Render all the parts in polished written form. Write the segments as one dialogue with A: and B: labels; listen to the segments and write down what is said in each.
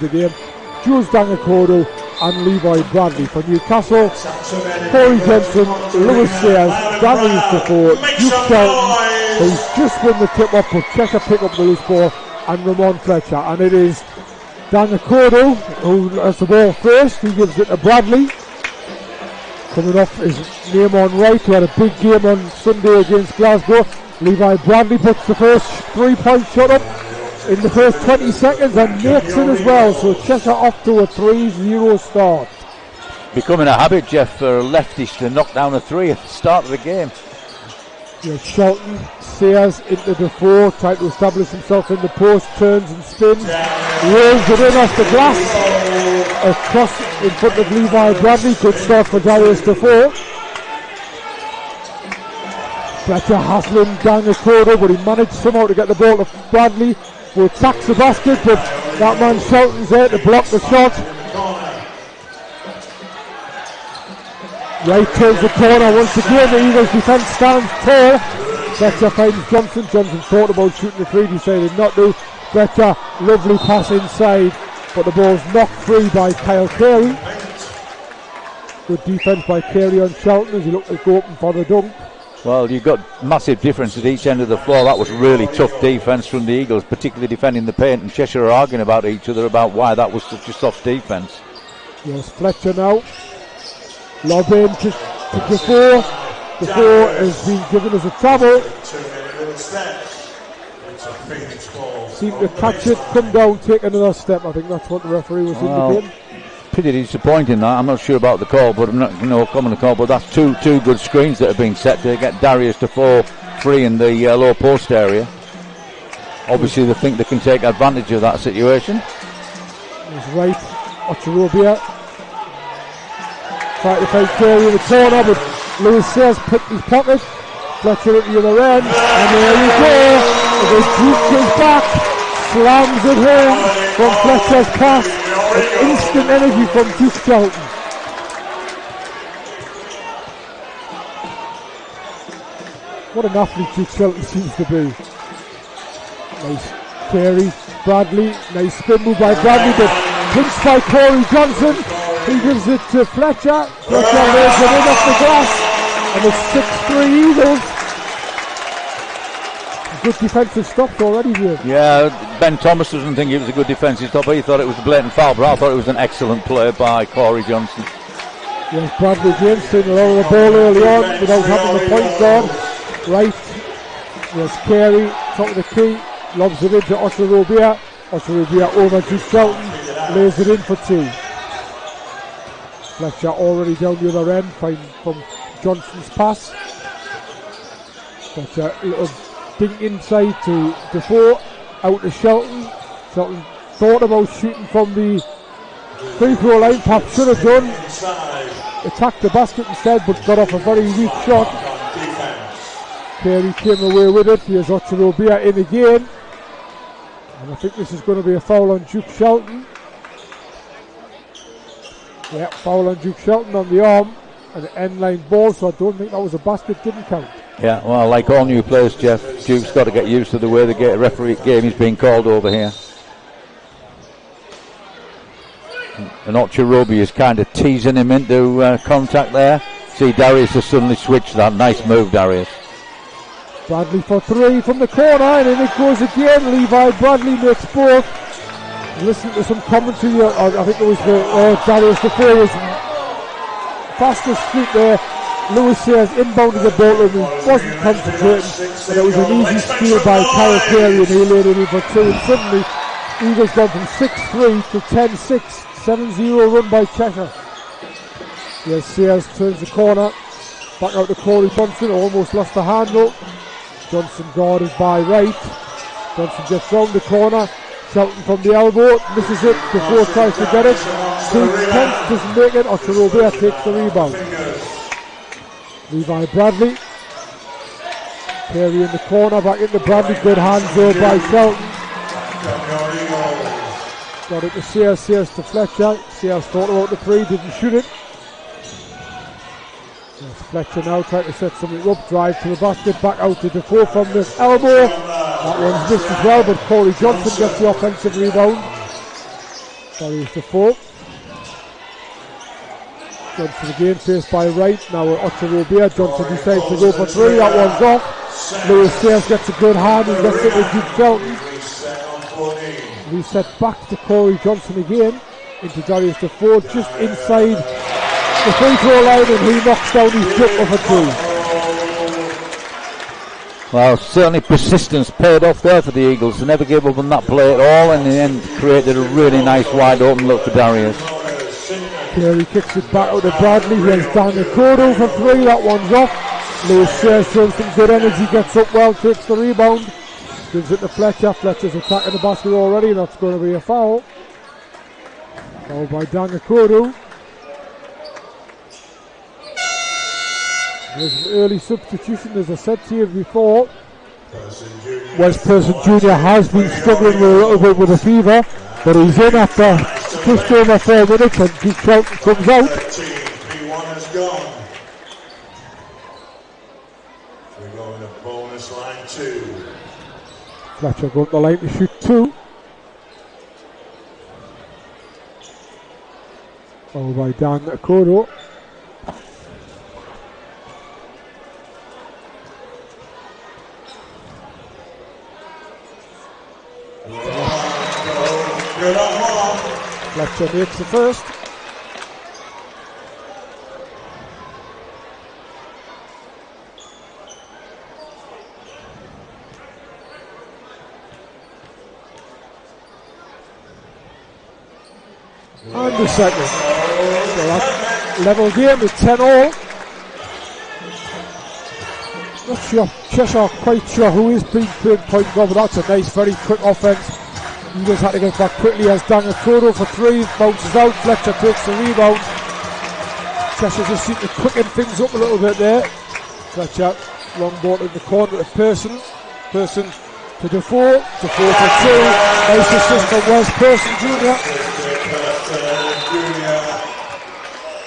A: the game. Jules Dangakodo and Levi Bradley for Newcastle. Corey Johnson, Lewis Sayers, Daniel Defoe, Duke Shelton, who's just won the tip-off, but Cheshire pick up the loose ball, and Ramon Fletcher. And it is Dangakodo who has the ball first, who gives it to Bradley. Coming off his name on right, who had a big game on Sunday against Glasgow. Levi Bradley puts the first 3-point shot up in the first 20 seconds and makes it as well. So Cheshire off to a 3-0 start.
B: Becoming a habit, Jeff, for lefties to knock down a 3 at the start of the game.
A: Yeah, Shelton, Sayers into Defoe, trying to establish himself in the post, turns and spins, rolls it in off the glass, across in front of Levi Bradley. Good start for Darius Defoe. Fletcher hassling Dangakodo, but he managed somehow to get the ball to Bradley, who attacks the basket, but that man Shelton's there to block the shot. Right turns the corner once again. The Eagles defence stands tall. Fletcher finds Johnson. Johnson thought about shooting the 3, decided not to. Fletcher, lovely pass inside, but the ball's knocked free by Kyle Carey. Good defence by Carey on Shelton as he looked to go open for the dunk.
B: Well, you've got massive difference at each end of the floor. That was really tough defence from the Eagles, particularly defending the paint, and Cheshire are arguing about each other about why that was such a soft defence.
A: Yes, Fletcher now. Lob in to Defoe. Defoe has been given as a travel. Seem to catch it, come down, take another step. I think that's what the referee was indicating.
B: Pretty disappointing that. I'm not sure about the call, but I'm not comment the call. But that's two good screens that have been set to get Darius Defoe free in the low post area. Obviously, they think they can take advantage of that situation.
A: He's right, Ocharobia trying to find Carey in the corner, but Lewis Sayers picked his pocket. Fletcher at the other end, and there you go. The Duke is back, slams it home from Fletcher's pass. An instant energy from Duke Shelton. What an athlete Duke Shelton seems to be. Nice Carey, Bradley, nice spin move by Bradley, but pinched by Corey Johnson. He gives it to Fletcher. Fletcher lays it in off the glass, and it's 6-3 Eagles. Good defensive stops already here.
B: Yeah, Ben Thomas doesn't think it was a good defensive stop. He thought it was a blatant foul, but I thought it was an excellent play by Corey Johnson.
A: Yes, Bradley James taking a lot of the ball early on without having the point guard. Right. Yes, Carey, top of the key, lobs it into Ocharobia. Ocharobia over to Shelton, lays it in for 2. Fletcher already down the other end, from Johnson's pass. Fletcher, little dink inside to Defoe, out to Shelton. Shelton thought about shooting from the free throw line, perhaps should have done. Attacked the basket instead, but got off a very weak shot. Carey came away with it. Here's Ocharobia in again. And I think this is going to be a foul on Duke Shelton. Yeah, foul on Duke Shelton on the arm. And the end line ball, so I don't think that was a basket, didn't count. Yeah,
B: well, like all new players, Jeff, Duke's got to get used to the way the referee game is being called over here. And Ocharobia is kind of teasing him into contact there. See, Darius has suddenly switched that. Nice move, Darius.
A: Bradley for 3 from the corner, and in it goes again. Levi Bradley makes both. Listen to some commentary. I think it was Darius Defoe was fastest feet there. Lewis Sayers inbounded the ball and he wasn't concentrating, and it was an easy steal by Kyle Carey, and he laid it in for 2, and suddenly Eagles gone from 6-3 to 10-6, 7-0 run by Cheshire. Yes, Sayers turns the corner, back out to Corey Johnson, almost lost the handle. Johnson guarded by right. Johnson gets round the corner. Shelton from the elbow, misses it before tries to get it. Kent doesn't make it. Ocharobia takes the rebound. Levi Bradley. Carey in the corner, back into Bradley. Good hands there by Shelton. Got it to Sayers, Sayers to Fletcher. Sayers thought about the 3, didn't shoot it. Yes, Fletcher now trying to set something up, drive to the basket, back out to Defoe from the elbow. That one's missed as well, but Corey Johnson gets the offensive rebound. Darius Defoe. Johnson again, faced by Wright. Now Ocho Robert. Johnson decides to go for three. That one's off. Lewis Sayers gets a good hand and gets it with Duke Felton. Reset back to Corey Johnson again. Into Darius Defoe, just inside the free throw line, and he knocks down his jumper for two.
B: Well, certainly persistence paid off there for the Eagles. They never gave up on that play at all, and in the end created a really nice wide open look for Darius.
A: Carey kicks it back out to Bradley. Here's Daniel Kodo for three. That one's off. Lewis Sayers shows some good energy, gets up well, takes the rebound, gives it to Fletcher. Fletcher's attacking the basket already. That's going to be a foul. Foul by Daniel Kodo. There's an early substitution, as I said to you before. West Person Jr. has been struggling with a little bit with a fever, but he's in after just over 4 minutes, and Duke Felton comes out.
C: 13-3-1 has gone. We're going to bonus line 2.
A: Fletcher going to the line to shoot 2. Followed by Dan Kodo. Fletcher makes the first. And the second. So that level game is 10-all. Not sure, Cheshire quite sure who is being played point guard, but that's a nice, very quick offense. Eagles had to get back quickly as Daniel Kodo for three, bounces out, Fletcher takes the rebound. Cheshire just seemed to quicken things up a little bit there. Fletcher, long ball in the corner to Person to Defoe, Defoe for two, nice assist from West Person Jr.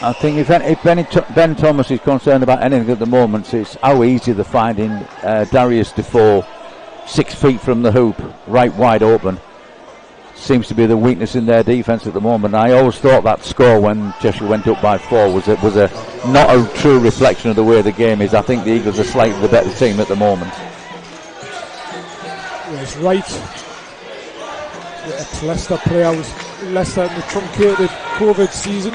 B: I think if Ben Thomas is concerned about anything at the moment, it's how easy they're finding Darius Defoe 6 feet from the hoop, right wide open. Seems to be the weakness in their defence at the moment. I always thought that score when Cheshire went up by 4 was a not a true reflection of the way the game is. I think the Eagles are slightly the better team at the moment.
A: Yes, right. The ex-Leicester player was Leicester in the truncated COVID season.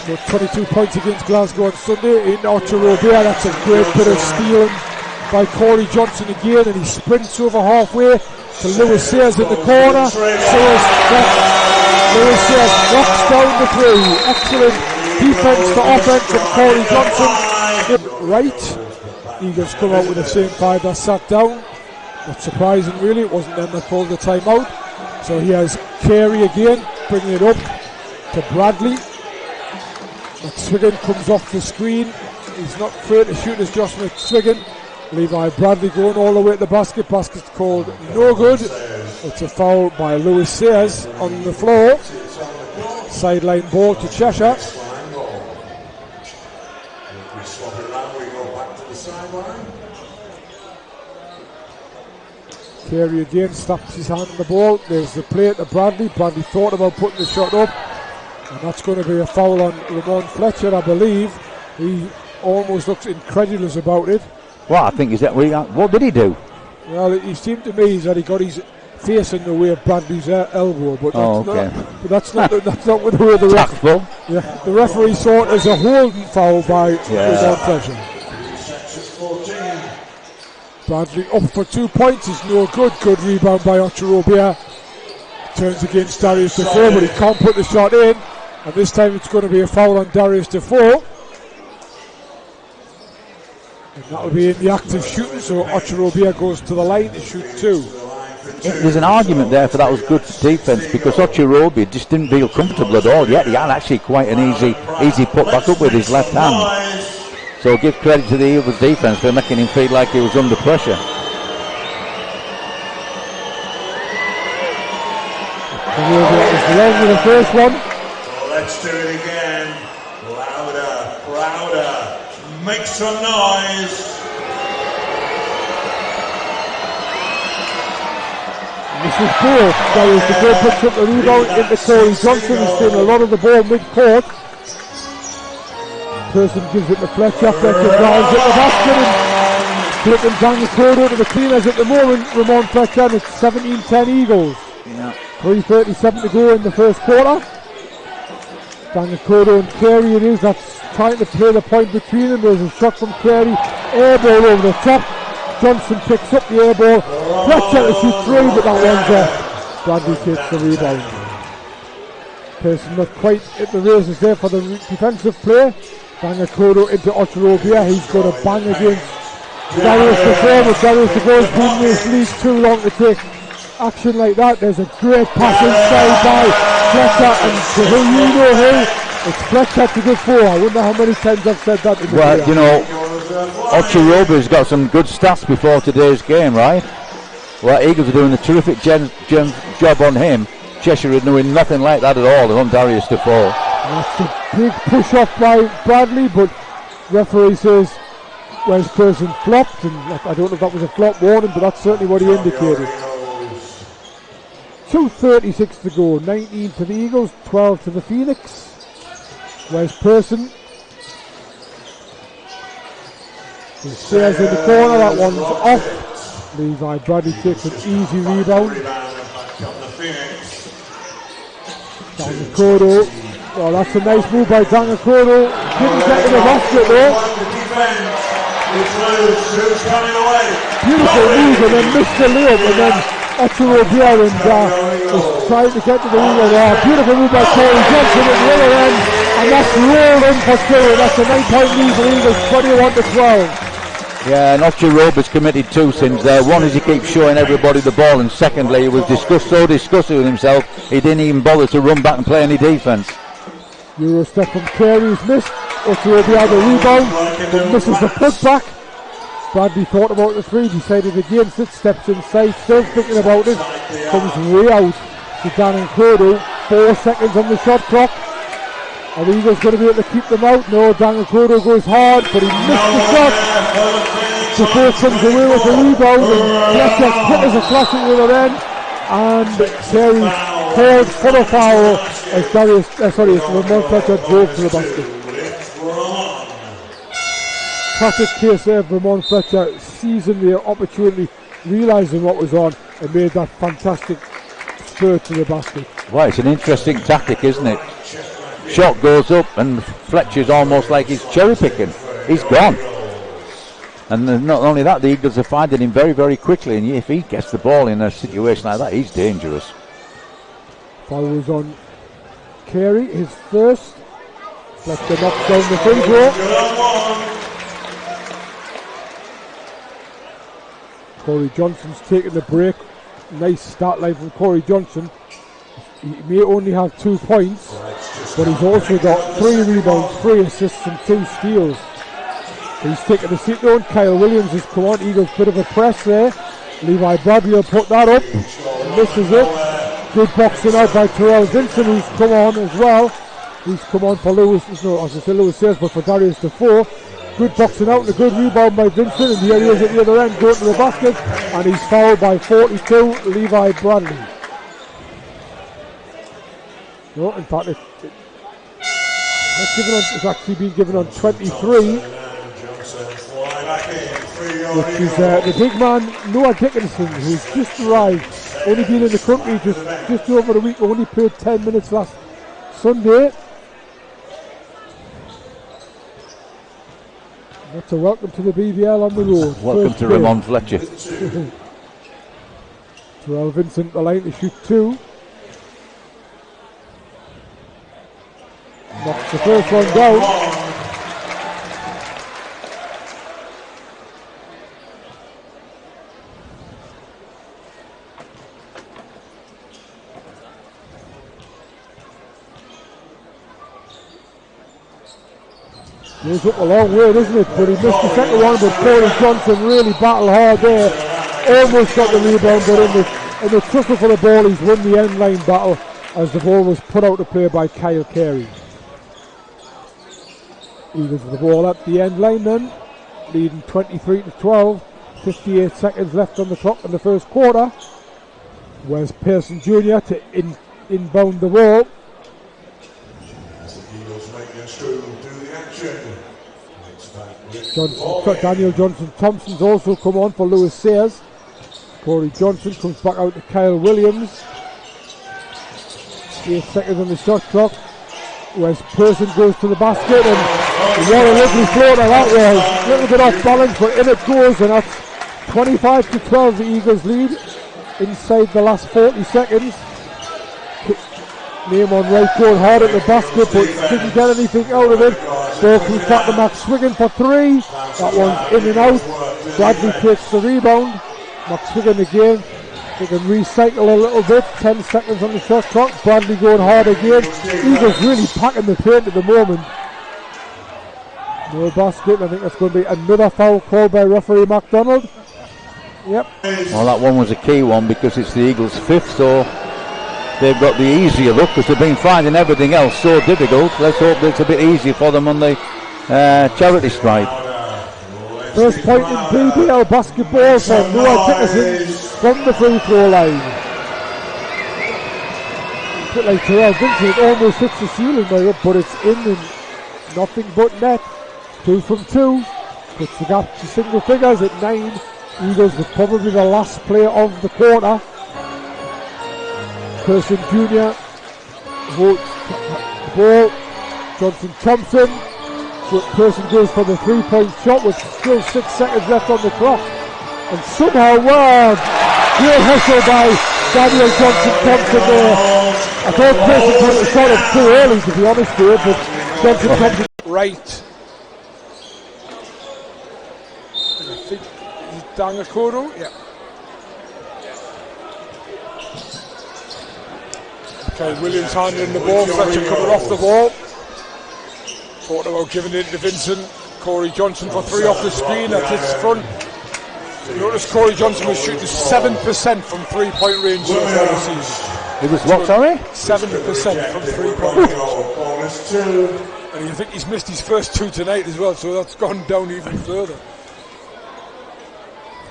A: So 22 points against Glasgow on Sunday. In Ocho Robert, that's a great bit of stealing by Corey Johnson again, and he sprints over halfway to Lewis Sayers in the corner. Lewis Sayers knocks down the three. Excellent defense to offense from Corey Johnson. Right, Eagles come out with the same 5 that sat down. Not surprising really, it wasn't them that called the timeout. So he has Carey again, bringing it up to Bradley. McSwiggan comes off the screen. He's not afraid to shoot as Josh McSwiggan. Levi Bradley going all the way to the basket. Basket's called no good. It's a foul by Lewis Sayers on the floor. Sideline ball to Cheshire. Carey again slaps his hand on the ball. There's the play to Bradley. Bradley thought about putting the shot up, and that's going to be a foul on Ramon Fletcher, I believe. He almost looks incredulous about it.
B: Well, I think what did he do?
A: Well, it seemed to me that he got his face in the way of Bradley's elbow, but that's not with the way the referee saw it as a holding foul by Ramon Fletcher. Bradley up for 2 points is no good. Good rebound by Ocho Robert. Turns against Darius Defoe, but he can't put the shot in. And this time it's going to be a foul on Darius Defoe. And that will be in the active shooting, so Ocho Robert goes to the line to shoot 2.
B: There's an argument there for that was good defence, because Ocho Robert just didn't feel comfortable at all, yet he had actually quite an easy put back up with his left hand. So give credit to the Eagles defence for making him feel like he was under pressure.
A: Is long with the first one.
C: So let's do it again. Louder, prouder. Make some noise.
A: This is both. Darius DeFore picks up the rebound into Corey Johnson, who's doing a lot of the ball mid-court. Person gives it to Fletcher. Fletcher drives at the basket and flipping Daniel Cordo to the cleaners at the moment. Ramon Fletcher, and it's 17-10 Eagles.
B: Yeah.
A: 3:37 to go in the first quarter. Daniel Cordo and Carey it is. That's trying to play the point between them. There's a shot from Carey. Air ball over the top. Johnson picks up the air ball. Fletcher to shoot three, but that one's off. Bradley takes the rebound. Person not quite at the races there for the defensive play. Daniel Cordo into Ocherobia. He's got a bang against Darius DeFore, but Darius DeFore has been in this league too long to take action like that. There's a great pass inside by Fletcher, and to who you know who, it's Fletcher to go for. I wonder how many times I've said that in the
B: Well, you know, Ocherobia's got some good stats before today's game, right? Well, Eagles are doing a terrific job on him. Cheshire are doing nothing like that at all on Darius DeFore.
A: That's a big push off by Bradley, but referee says Wes Person flopped, and I don't know if that was a flop warning, but that's certainly what he indicated. 2:36 to go, 19 to the Eagles, 12 to the Phoenix. Wes Person. He stares in the corner, that one's off. Levi Bradley takes an easy rebound. Daniel Cordo. Oh, that's a nice move by Daniel Cordo. Didn't get to the basket though. Beautiful move, and then missed the layup, and then Ocherobia was trying to get to the rebound. Beautiful move by Corey Johnson at the other end, and that's rolled in for Curry. That's a 9-point lead for Eagles, 21 to 12.
B: Yeah, and Ocherobia's committed two sins there. One is he keeps showing everybody the ball, and secondly, he was so disgusted with himself, he didn't even bother to run back and play any defence.
A: Euro step from Carey's missed. Ocherobia the rebound, but misses the putback. Bradley thought about the three, decided against it, steps inside, still thinking about it, comes way out to Daniel Cordo. 4 seconds on the shot clock. Are the Eagles going to be able to keep them out? No, Daniel Cordo goes hard, but he missed the shot. DeFore comes away with the rebound, and Fletcher quick as a flash at the other end, and Carey called for a foul as Ramon Fletcher drove to the basket. Classic case there of Ramon Fletcher seizing the opportunity, realising what was on, and made that fantastic spurt to the basket.
B: Well, it's an interesting tactic, isn't it? Shot goes up, and Fletcher's almost like he's cherry picking. He's gone. And not only that, the Eagles are finding him very, very quickly, and if he gets the ball in a situation like that, he's dangerous.
A: Foul was on Carey, his first. Fletcher knocks down the free throw. Corey Johnson's taking the break. Nice start line from Corey Johnson. He may only have 2 points, but he's also got 3 rebounds, 3 assists and 2 steals. He's taking the seat down. Kyle Williams has come on. Eagles bit of a press there. Levi Bradley will put that up. Misses it. Good boxing out by Terrell Vincent, who's come on as well. He's come on for Lewis, no, as I say Lewis Sayers, but for Darius DeFore. Good boxing out and a good rebound by Vincent, and here he is at the other end going to the basket, and he's fouled by 42, Levi Bradley. No, in fact, it's actually been given on 23, which is the big man Noah Dickinson, who's just arrived, only been in the country just over a week, only played 10 minutes last Sunday. That's a welcome to the BBL on the road.
B: Welcome to Ramon Fletcher.
A: Terrell Vincent the line to shoot 2. Knocks the first one down. Goes up a long way, doesn't it? But he missed the second one, but Corey Johnson really battled hard there. Almost got the rebound, but in the tussle for the ball, he's won the end line battle as the ball was put out to play by Kyle Carey. Eagles with the ball at the end line then, leading 23 to 12. 58 seconds left on the clock in the first quarter. Where's Pearson Jr. to inbound the ball.
C: As the Eagles make their through do the action.
A: Daniel Johnson-Thompson's also come on for Lewis Sayers. Corey Johnson comes back out to Kyle Williams. 8 seconds on the shot clock. Whereas Pearson goes to the basket, and what a lovely floater that was. A little bit off balance, but in it goes, and that's 25-12 the Eagles lead inside the last 40 seconds. Neyman Wright going hard at the basket, but didn't get anything out of it. Ball comes back to Max Swiggin for 3. That one's in and out. Bradley takes the rebound. Max Swiggin again. They can recycle a little bit. 10 seconds on the shot clock. Bradley going hard again. Eagles really packing the paint at the moment. No basket. I think that's going to be another foul called by referee MacDonald. Yep.
B: Well, that one was a key one because it's the Eagles' 5th, so they've got the easier look because they've been finding everything else so difficult. Let's hope it's a bit easier for them on the charity stripe.
A: First point in BBL basketball for Noah Dickerson from the free throw line. A bit like Terrell Vincent, it almost hits the ceiling there, but it's in and nothing but net. 2 from 2. Puts the gap to single figures at 9. Eagles were probably the last player of the quarter. Pearson Jr. holds the ball. Johnson-Thompson. Pearson goes for the 3-point shot with still 6 seconds left on the clock. And somehow, great hustle by Daniel Johnson-Thompson there. I thought Pearson put the shot up too early, to be honest with you, but Johnson-Thompson.
D: Right. I think Dangakoro? Yeah. Okay, Williams handling the ball, Fletcher coming off the ball. Thought about giving it to Vincent. Corey Johnson for 3 off the screen at his front. Notice Corey Johnson was shooting 7% from 3-point range so far this season.
B: It was what, sorry?
D: 7% from 3-point range. And you think he's missed his first 2 tonight as well, so that's gone down even further.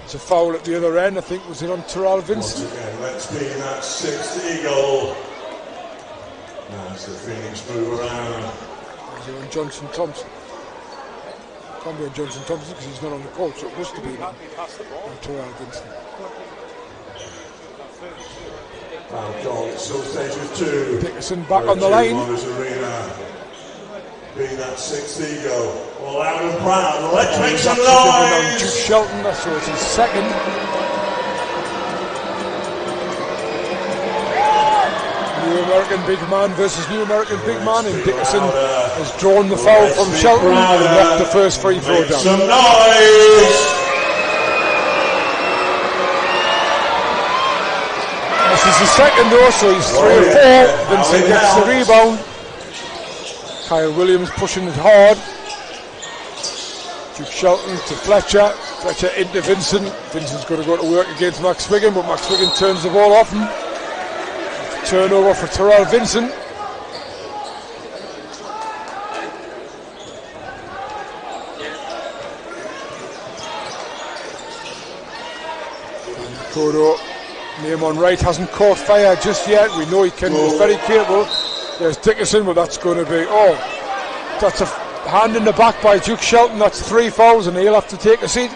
D: It's a foul at the other end, I think, was it on Terrell Vincent?
C: Once again, let's be that 6th Eagle. Now as the Phoenix move around.
D: Is it on Johnson-Thompson? Can't be on Johnson-Thompson because he's not on the court, so it must have been on Terrell Vincent.
C: Foul call, still stage with 2.
D: Dickerson back on the line.
C: Be that 6th Eagle. All loud and proud. Let's make some
D: On
C: noise.
D: Duke Shelton, that's so it's his second. New American big man versus New American big man, and Dickerson has drawn the foul from Shelton and knocked the first free throw
C: Make
D: down.
C: some noise.
D: This is the second though, so he's 3 of 4. Vincent gets the rebound. Kyle Williams pushing it hard. Duke Shelton to Fletcher. Fletcher into Vincent. Vincent's going to go to work against Max Swiggin, but Max Swiggin turns the ball off him. Turnover for Terrell Vincent. Kodo, Neyman Wright hasn't caught fire just yet. We know he can be very capable. There's Dickerson, but that's going to be, that's a hand in the back by Duke Shelton. That's 3 fouls and he'll have to take a seat.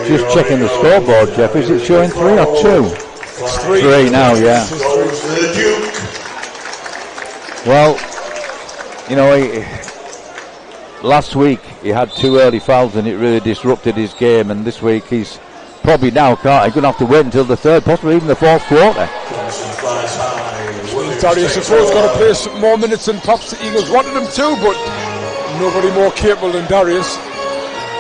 B: Just checking the scoreboard, Jeff. Is it showing 3 or 2?
D: It's 3.
B: 3 now, yeah. Well, you know, last week he had 2 early fouls and it really disrupted his game, and this week he's probably now he's going to have to wait until the 3rd, possibly even the 4th quarter.
D: Darius Defoe's got to play some more minutes than perhaps the Eagles wanted him to, but nobody more capable than Darius.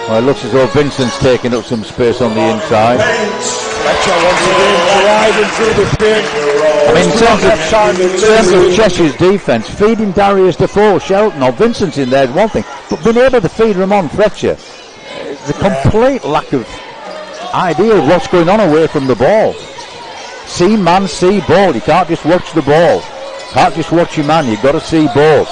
B: Well, it looks as though Vincent's taking up some space on the inside.
D: Fletcher once again driving through the paint.
B: I mean, in terms of Cheshire's defence, feeding Darius Defoe, Shelton or Vincent's in there is one thing, but being able to feed Ramon Fletcher, the complete lack of idea of what's going on away from the ball. See man, see ball. You can't just watch the ball. Can't just watch your man. You've got to see both.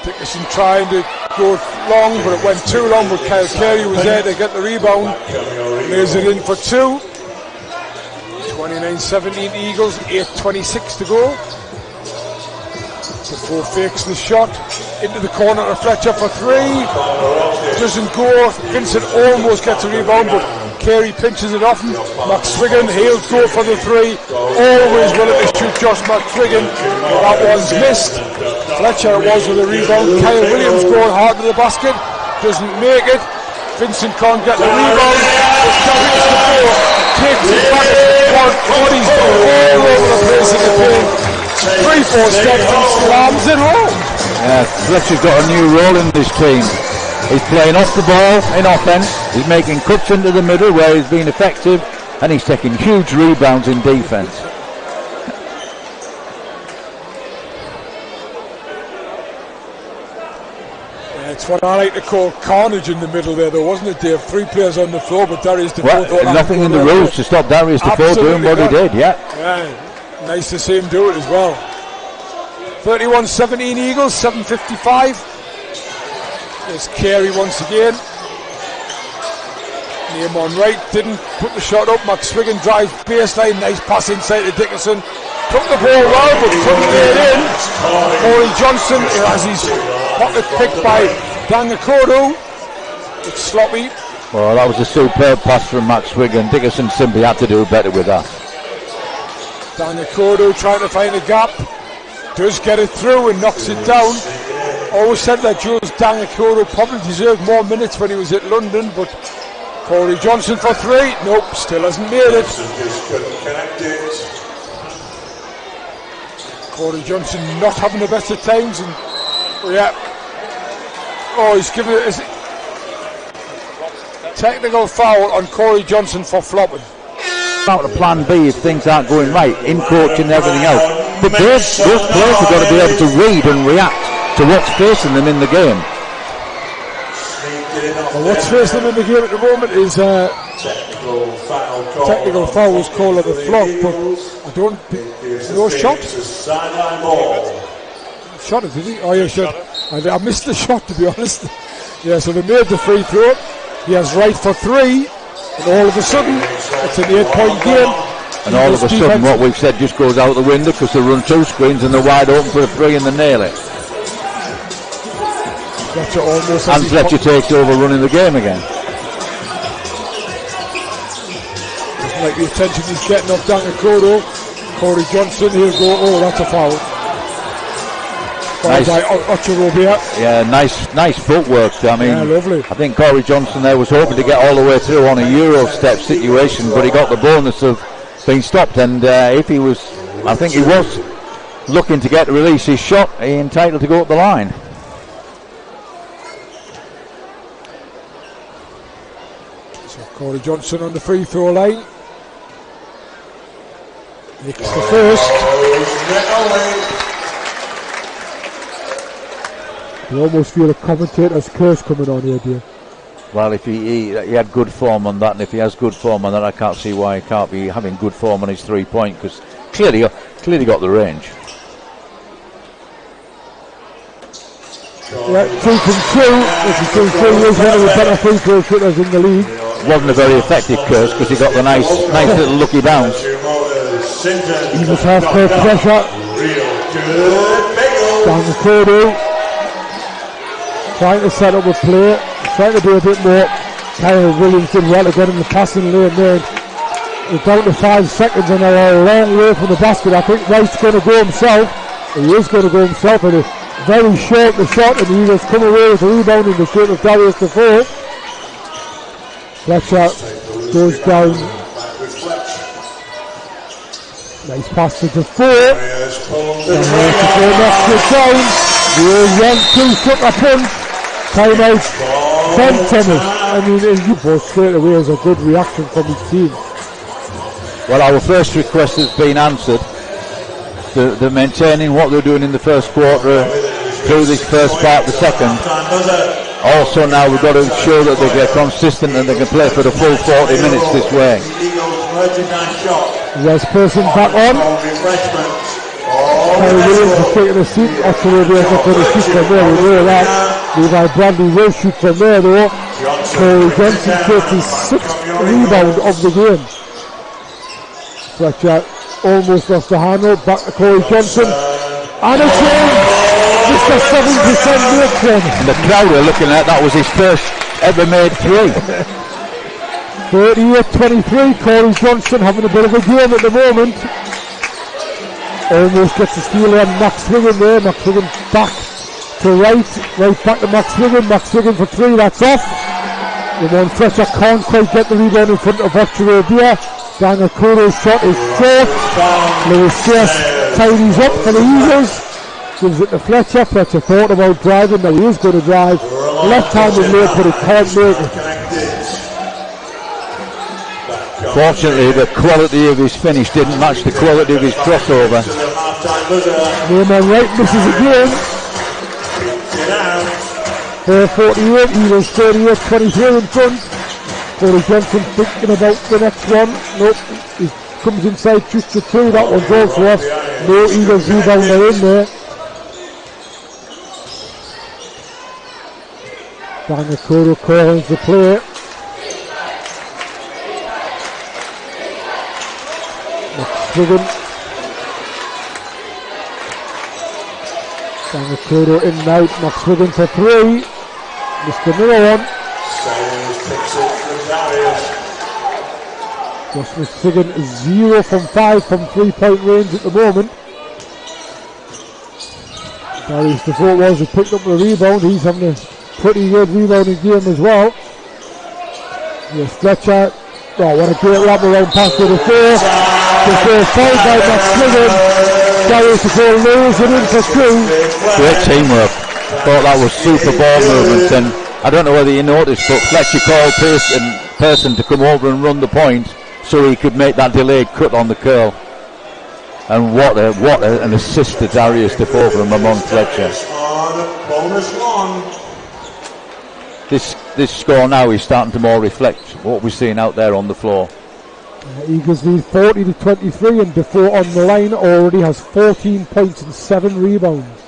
D: Dickerson trying to go long, but it went too long. But Kyle Carey was there to get the rebound. Lays it in for two. 29-17 Eagles, 8:26 to go. Before fakes the shot into the corner to Fletcher for three. Doesn't go. Vincent almost gets a rebound, but Carey pinches it off him. McSwiggan, he'll go for the three. Always willing to shoot Josh McSwiggan. That one's missed. Fletcher was with a rebound. Kyle Williams going hard to the basket. Doesn't make it. Vincent can't get the rebound. But Darius DeFore takes it back. Bodies all over the place in the paint. 3-4 steps and slams it home.
B: Yeah, Fletcher's got a new role in this team. He's playing off the ball in offense. He's making cuts into the middle where he's been effective, and he's taking huge rebounds in defense.
D: Yeah, it's what I like to call carnage in the middle there. There wasn't it, Dave? 3 players on the floor, but Darius DeFore thought
B: nothing in the rules to stop Darius DeFore doing what he did. Yeah.
D: Nice to see him do it as well. 31-17 Eagles, 7:55. There's Carey once again. Nehemiah Wright didn't put the shot up. McSwiggan drives baseline. Nice pass inside to Dickerson. Took the ball well, but couldn't get it in. Corey Johnson has his pocket picked by Dangakodo. It's sloppy.
B: Well, that was a superb pass from McSwiggan. Dickerson simply had to do better with that.
D: Dangakodo trying to find a gap. Does get it through and knocks it down. Always said that Jules Dangakodo probably deserved more minutes when he was at London, but Corey Johnson for three. Nope, still hasn't made it. Corey Johnson not having the best of times, and he's given it a technical foul on Corey Johnson for flopping.
B: About a plan B if things aren't going right in coaching and everything else. But those players have got to be able to read and react to what's facing them in the game.
D: Well, what's facing them in the game at the moment is technical foul was called at the flop, but I don't think no shot. Shot it, did he? Oh yeah, shot. I missed the shot, to be honest. Yeah, so they made the free throw. He has right for three, and all of a sudden it's an 8-point game.
B: And all of a sudden what we've said just goes out the window because they run two screens and they're wide open for a three and they nail it. And Fletcher takes over running the game again.
D: Doesn't like the attention he's getting off Dangakodo. Corey Johnson, he'll go, oh, that's a foul.
B: Nice.
D: Yeah,
B: nice footwork. I mean,
D: lovely.
B: I think Corey Johnson there was hoping to get all the way through on a Euro step situation, but he got the bonus of being stopped. And I think he was looking to get to release his shot, he's entitled to go up the line.
D: So Corey Johnson on the free throw line. Nicks the first.
A: You almost feel a commentator's curse coming on here, dear.
B: Well, if he had good form on that, and if he has good form on that, I can't see why he can't be having good form on his 3-point, because clearly got the range.
A: Yeah, 2 from 2. If you can see, he's one of the better free throw shooters in the league.
B: Wasn't a very effective curse because he got the nice little lucky bounce.
A: He was half-court pressure. Down the corridor. Trying to set up a play. Trying to do a bit more. Kyle Williams did well to get in the passing lane there. We're down to 5 seconds and they're a long way from the basket. I think Wright's going to go himself. He is going to go himself, and it's very short the shot, and he has come away with a rebound in the shape of Darius DeFore. Fletcher goes down. Nice pass to DeFore. DeFore knocks it down. The 1-2 sucker punch. Timeout. Ben Thomas. I mean, you both straight away as a good reaction from his team.
B: Well, our first request has been answered. They're maintaining what they're doing in the first quarter through this first part of the second. Also now we've got to ensure that they get consistent and they can play for the full 40 minutes this way.
A: Yes, person back on. Kyle Williams is taking a seat. Actually, they're not going to shoot from there. We know that. Levi Bradley will shoot from there though. Corey Johnson takes his 6th rebound of the game. Fletcher almost lost the handle, back to Corey Johnson. And again, just a 7% make one.
B: And the crowd are looking at that was his first ever made 3.
A: 38-23, Corey Johnson having a bit of a game at the moment. Almost gets a steal on Max Wiggin there. Max Wiggin back to right back to Max Wiggin. Max Wiggin for 3, that's off. Ramon Fletcher can't quite get the rebound in front of Archer O'Bear. Daniel Kuro's shot is short. Lewis Chase tidies up for the Eagles. Gives it to Fletcher. Fletcher thought about driving. Now he is going to drive. Left-handed late, but he can't make it.
B: Fortunately, the quality of his finish didn't match the quality of his crossover.
A: Neyman Wright misses again. 4:48, Eagles 38-23 in front. Corey Johnson thinking about the next one. Nope, he comes inside, shoots the 2. That one's also off. No Eagles rebounder in there. Daniel Kuro calls the play. Max Wiggin. Daniel Kuro in and out. Max Wiggin for 3. Missed another one. Josh McFiggin 0 from 5 from 3-point range at the moment. Darius DeFoe was who picked up the rebound. He's having a pretty good rebounding game as well. Yes, Fletcher. Oh, what a great wraparound pass to DeFoe. DeFoe fouled by McFiggin. Darius DeFoe lowers it in for 2.
B: Great teamwork. Thought that was super ball movement, and I don't know whether you noticed, but Fletcher called Pearson to come over and run the point so he could make that delayed cut on the curl. And what an assist to Darius DeFoe from Ramon Fletcher. This score now is starting to more reflect what we're seeing out there on the floor.
A: Eagles lead 40-23, and DeFoe on the line already has 14 points and 7 rebounds.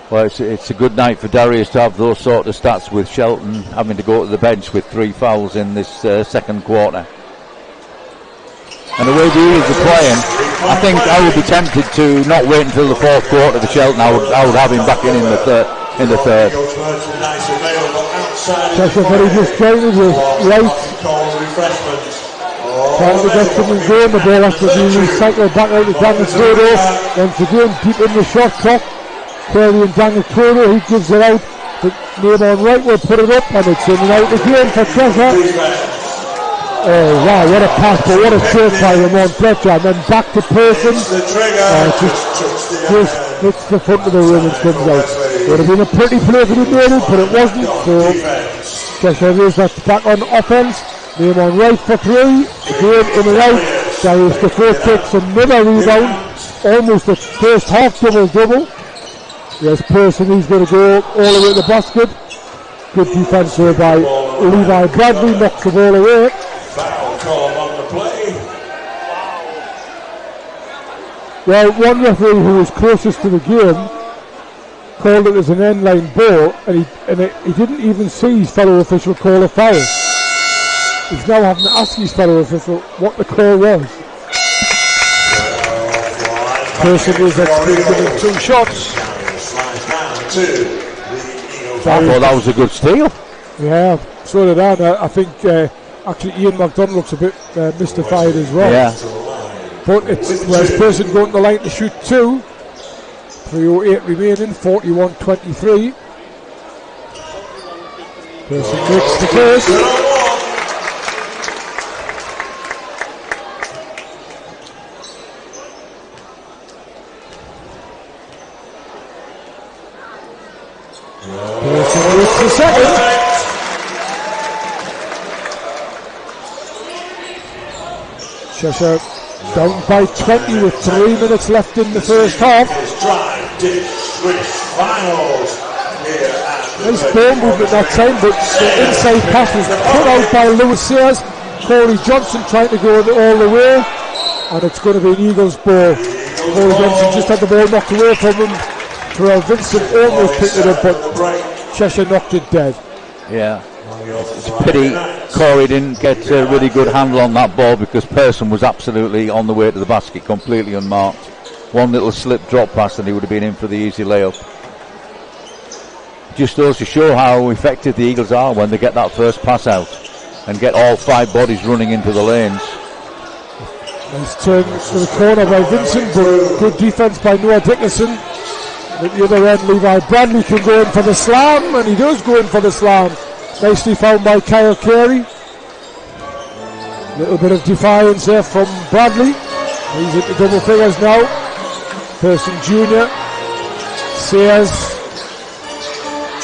B: Well, it's a good night for Darius to have those sort of stats, with Shelton having to go to the bench with 3 fouls in this second quarter. And the way the Eagles are playing, I think I would be tempted to not wait until the fourth quarter for Shelton. I would have him back in the third.
A: Cheshire very disjointed with Wright trying to get something going. The ball has to be recycled back out to Daniel Kuro. Once again, deep in the shot clock. Curry and Daniel Kuro, he gives it out. But Neyman Wright will put it up, and it's in and out again for Cheshire. Oh wow, what a pass, but what a save by Ramon Fletcher. And then back to Pearson. Just hits the front of the rim and comes out. Would have been a pretty play if he made it, but it wasn't. So Cheshire is back on offense. Neyman Wright for 3. Again in and out. Darius DeFoe takes another rebound. Almost the first half double-double. Yes, Pearson, he's going to go all the way to the basket. Good defense here by Levi Bradley, knocks the ball away.
C: Foul call on the play.
A: Well, one referee who was closest to the game called it as an end-line ball, and he didn't even see his fellow official call a foul. He's now having to ask his fellow official what the call was. Pearson was executed 2 shots.
B: I thought that was a good steal.
A: Yeah, so did I. I think actually Ian McDonald looks a bit mystified as well.
B: Yeah.
A: But it's Pearson going to the line to shoot 2. 3:08 remaining, 41-23. Pearson makes the first. Pearson makes the second. Cheshire down by 20 with 3 minutes left in the first half. Nice ball movement that time, but the inside pass was put out by Lewis Sayers. Corey Johnson trying to go all the way, and it's going to be an Eagles ball. Corey Johnson just had the ball knocked away from him Terrell Vincent almost picked it up, but Cheshire knocked it dead.
B: Yeah. It's a pity Corey didn't get a really good handle on that ball, because Person was absolutely on the way to the basket, completely unmarked. One little slip drop pass and he would have been in for the easy layup. Just goes to show how effective the Eagles are when they get that first pass out and get all 5 bodies running into the lanes.
A: Nice turn to the corner by Vincent, but good defense by Noah Dickerson. At the other end, Levi Bradley can go in for the slam, and he does go in for the slam. Nicely found by Kyle Carey. Little bit of defiance there from Bradley. He's into double figures now. Person Jr. Sayers.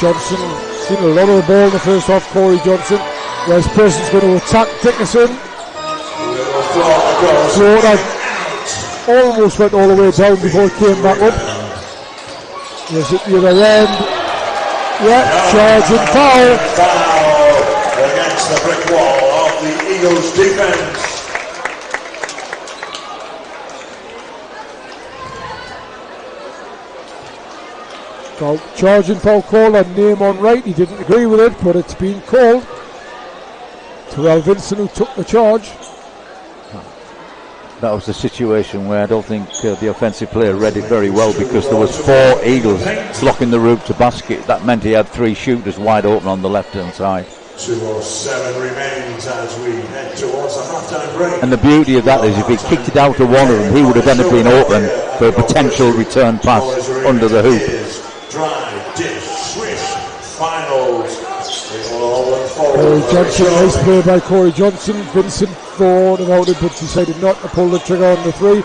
A: Johnson seen a lot of the ball in the first half. Corey Johnson. Whereas Person's going to attack Dickerson. Florida almost went all the way down before it came back up. Yes, at the other end. Yeah, charging foul.
C: Foul against the brick wall of the Eagles defense.
A: Charging foul call on name on right. He didn't agree with it, but it's been called. Terrell Vincent who took the charge.
B: That was the situation where I don't think the offensive player read it very well, because there was 4 Eagles blocking the route to basket. That meant he had 3 shooters wide open on the left-hand side.
C: 2:07 remains as we head towards the halftime break.
B: And the beauty of that is, if he kicked it out to one of them, he would have then been open for a potential return pass under the hoop.
C: Drive, dish, swish, finals. It will all unfold.
A: Corey Johnson, nice play by Corey Johnson. Vincent thought about it, but decided not to pull the trigger on the 3.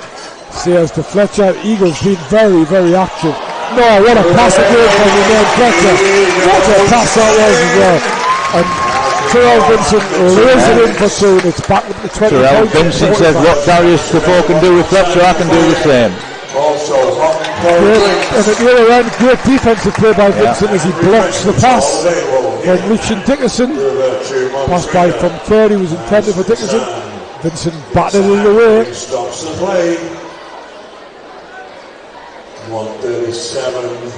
A: Sayers to Fletcher. Eagles being very, very active. No, what a pass again from the man Fletcher. What a pass that was as well. And Terrell Vincent lays it in for 2, and it's back with the 20
B: Terrell Vincent says, what Darius Defoe can do with Fletcher, I can do the same.
C: Also,
A: and at the other end, great defensive play by Vincent as he blocks the pass. Then reaching Dickerson. Pass by from Carey was intended for Dickerson. Vincent batted it away.
C: stops the play. 1:37.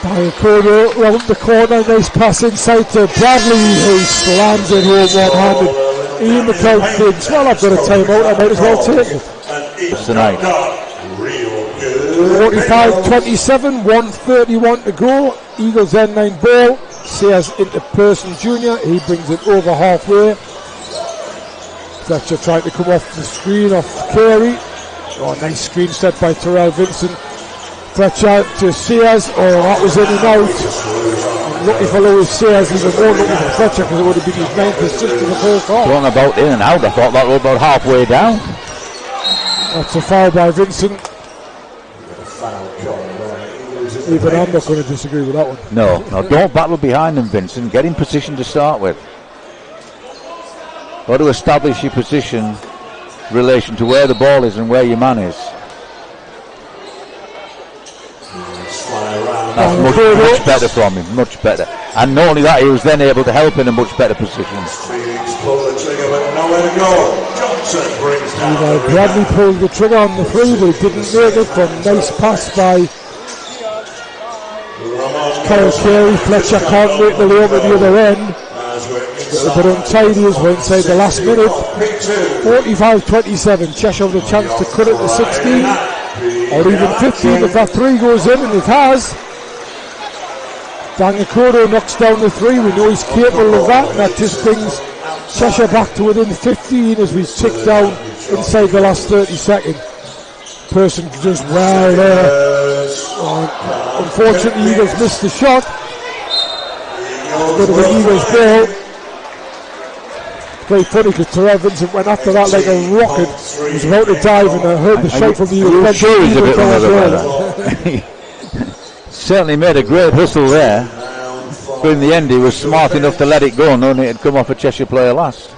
A: Diacono round the corner, nice pass inside to Bradley, who slams it home one-handed. Ian McLeod thinks, well, I've got a timeout, I might as well take it.
B: It's tonight.
A: 45-27, 1:31 to go. Eagles N9 ball. Sayers into Person Jr. He brings it over halfway. Fletcher trying to come off the screen off Carey. Oh, nice screen set by Terrell Vincent. Fletcher to Sayers. Oh, that was in and out. I'm looking for Louis Sayers, even more looking for Fletcher, because it would have been his 9th assist in the first half.
B: Going about in and out, I thought that was about halfway down.
A: That's a foul by Vincent. Even I'm not going to disagree with that one.
B: No, don't battle behind him, Vincent. Get in position to start with. Got to establish your position in relation to where the ball is and where your man is. That's much better from him, much better. And not only that, he was then able to help in a much better position.
C: Phoenix pulled the trigger, but nowhere to go. Johnson brings down
A: Bradley pulled the trigger on the 3, but he didn't make it. From nice pass by Kyle Carey. Fletcher can't make the layup at the other end. But untidy as well inside the last minute. 45-27. Cheshire with a chance to cut it to 16 or even 15 if that 3 goes in, and it has. Dangakoto knocks down the 3. We know he's capable of that, and that just brings Cheshire back to within 15 as we tick down inside the last 30 seconds. Person does well there. Unfortunately, Eagles missed the shot. Bit of an Eagles ball. Very funny because Terrell Vincent went after that like a rocket. He was about to dive, and I heard the shot from the Eagles bench.
B: Sure, he's a bit under certainly made a great hustle there. But in the end, he was smart enough to let it go, knowing it had come off a Cheshire player last.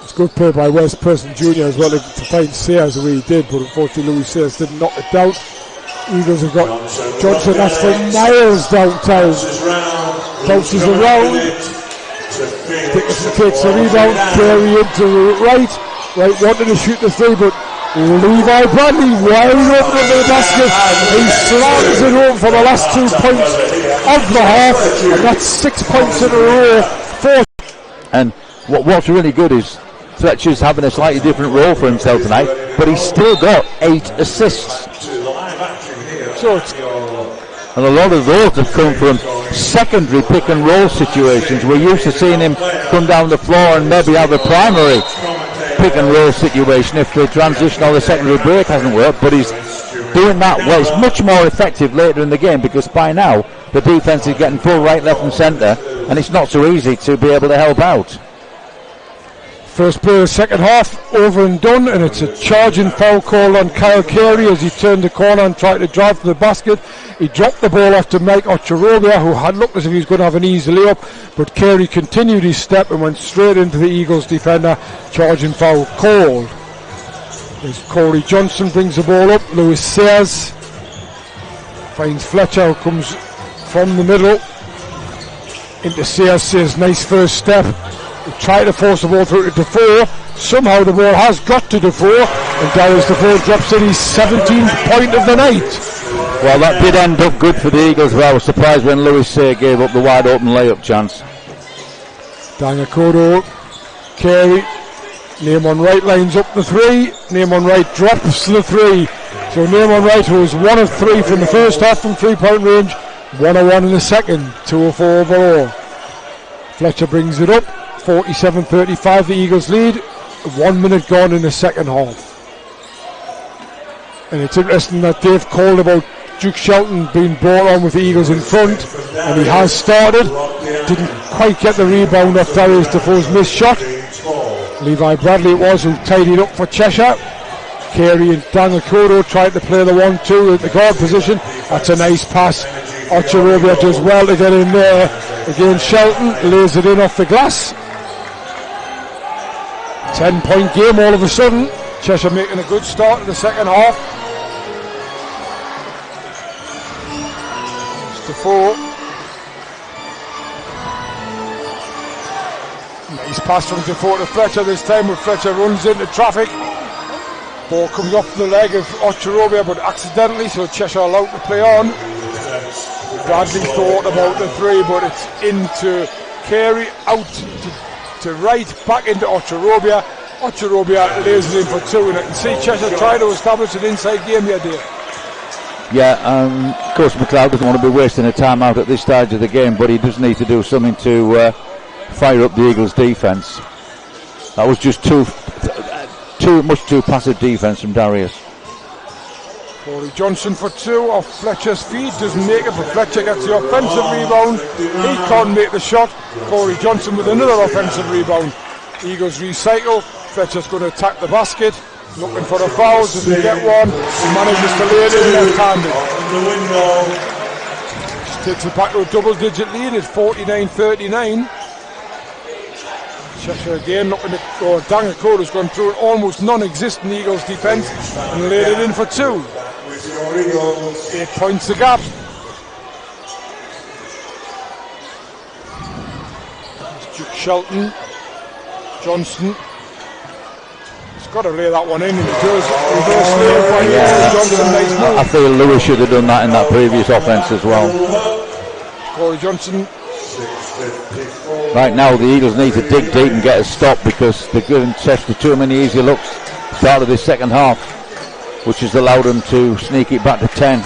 A: It's good play by West Person Jr. as well to find Sayers the way he did, but unfortunately Louis Sayers didn't knock it down. Eagles have got Johnson, that's for miles downtown. Bounces around. Dickinson takes the rebound, Carey into the right, wanted to shoot the three, but Levi Bradley wide open under the basket. He slams it home for the last 2 points of the half, and that's 6 points in a row. 4.
B: And what's really good is Fletcher's having a slightly different role for himself tonight, but he's still got 8 assists.
A: So
B: and a lot of those have come from secondary pick and roll situations. We're used to seeing him come down the floor and maybe have a primary pick and roll situation if the transition or the secondary break hasn't worked, but he's doing that well. It's much more effective later in the game because by now the defence is getting full right, left and centre, and it's not so easy to be able to help out.
A: First play of the second half over and done, and it's a charging foul call on Kyle Carey as he turned the corner and tried to drive to the basket. He dropped the ball off to Mike Ocharobia, who had looked as if he was going to have an easy layup, but Carey continued his step and went straight into the Eagles defender. Charging foul called. As Corey Johnson brings the ball up, Lewis Sayers finds Fletcher, who comes from the middle into Sayers. Sayers, nice first step. He tried to force the ball through to Defoe. Somehow the ball has got to Defoe, and Darius Defoe drops in his 17th point of the night.
B: Well, that did end up good for the Eagles, but I was surprised when Lewis Sayre gave up the wide open layup chance.
A: Dangakodo, Carey, Naaman Wright lines up the three. Naaman Wright drops the three. So Naaman Wright, who was 1 of 3 from the first half from 3-point range, 1 of 1 in the second, 2 of 4 overall. Fletcher brings it up. 47-35 the Eagles lead, 1 minute gone in the second half. And it's interesting that Dave called about Duke Shelton being brought on with the Eagles in front, and he has started. Didn't quite get the rebound off Darius Defoe's missed shot. Levi Bradley it was who tidied up for Cheshire. Carey and Dangakodo tried to play the 1-2 at the guard position. That's a nice pass. Ocharobia does well to get in there. Again Shelton lays it in off the glass. 10-point game all of a sudden. Cheshire making a good start to the second half. It's Defoe. Nice pass from Defoe to Fletcher this time, where Fletcher runs into traffic. Ball comes off the leg of Ocharobia, but accidentally, so Cheshire allowed to play on. Bradley thought about the three, but it's into Carey, out to right, back into Ocharobia. Ocharobia lays it in for 2, and I can see Cheshire trying to establish an inside game here, Dave.
B: Yeah, Coach McLeod doesn't want to be wasting a timeout at this stage of the game, but he does need to do something to fire up the Eagles' defence. That was just much too passive defence from Darius.
A: Corey Johnson for 2 off Fletcher's feet, doesn't make it, but Fletcher gets the offensive rebound. He can't make the shot. Corey Johnson with another offensive rebound. Eagles recycle. Fletcher's going to attack the basket, looking for a foul, doesn't get one. He manages to lay it in left-handed. Takes it back to a double-digit lead. It's 49-39. Cheshire again looking at Dangakodo's gone through an almost non-existent Eagles defence and laid it in for 2. 8 points the gap. Duke Shelton, Johnson. He's got to lay that one in, and he does. Reverse lay by Johnson. Nice move.
B: I feel Lewis should have done that in that previous offence as well.
A: Corey Johnson.
B: Right now the Eagles need to dig deep and get a stop, because they're giving Chester too many easy looks start of this second half, which has allowed them to sneak it back to 10.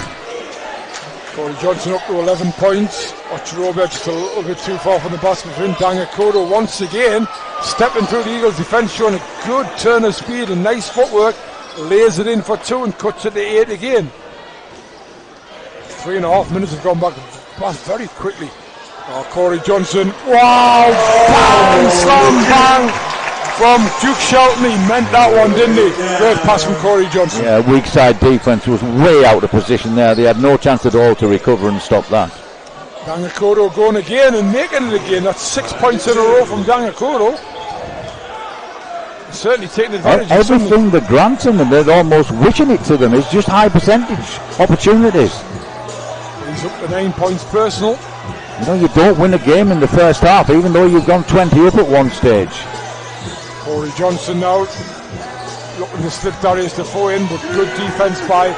A: Corey Johnson up to 11 points. Ocharobia just a little bit too far from the basket for him. Dangakodo once again stepping through the Eagles defence, showing a good turn of speed and nice footwork. Lays it in for 2 and cuts it to 8 again. 3.5 minutes have gone past very quickly. Corey Johnson, wow, bang, slam, bang from Duke Shelton. He meant that one, didn't he? Great pass from Corey Johnson.
B: Yeah, weak side defence was way out of position there. They had no chance at all to recover and stop that.
A: Dangakodo going again and making it again. That's 6 points in a row from Dangakodo. Certainly taking advantage of
B: everything the grants them, and they're almost wishing it to them. It's just high percentage opportunities.
A: He's up to 9 points personal.
B: You know, you don't win a game in the first half, even though you've gone 20 up at one stage.
D: Corey Johnson now looking to slip Darius Defoe in, but good defence by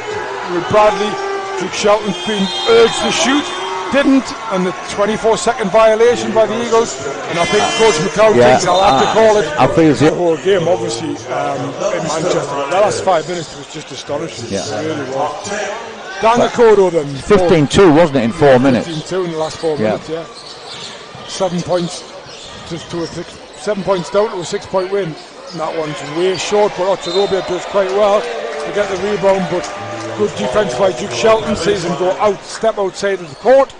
D: Bradley. Duke Shelton's been urged to shoot, didn't, and the 24-second violation by the Eagles. And I think Coach McLeod thinks I'll have to call it.
B: I feel
D: the whole game, obviously, in Manchester. The last 5 minutes was just astonishing.
B: Yeah.
D: It really was. Dangakodo then.
B: 15-2, wasn't it, in 4 minutes?
D: 15-2 in the last 4 minutes, yeah. 7 points to a 7 points down to a 6-point win. And that one's way short, but Ocherobia does quite well to get the rebound, but good defence by Duke Shelton, sees him go out, step outside of the court.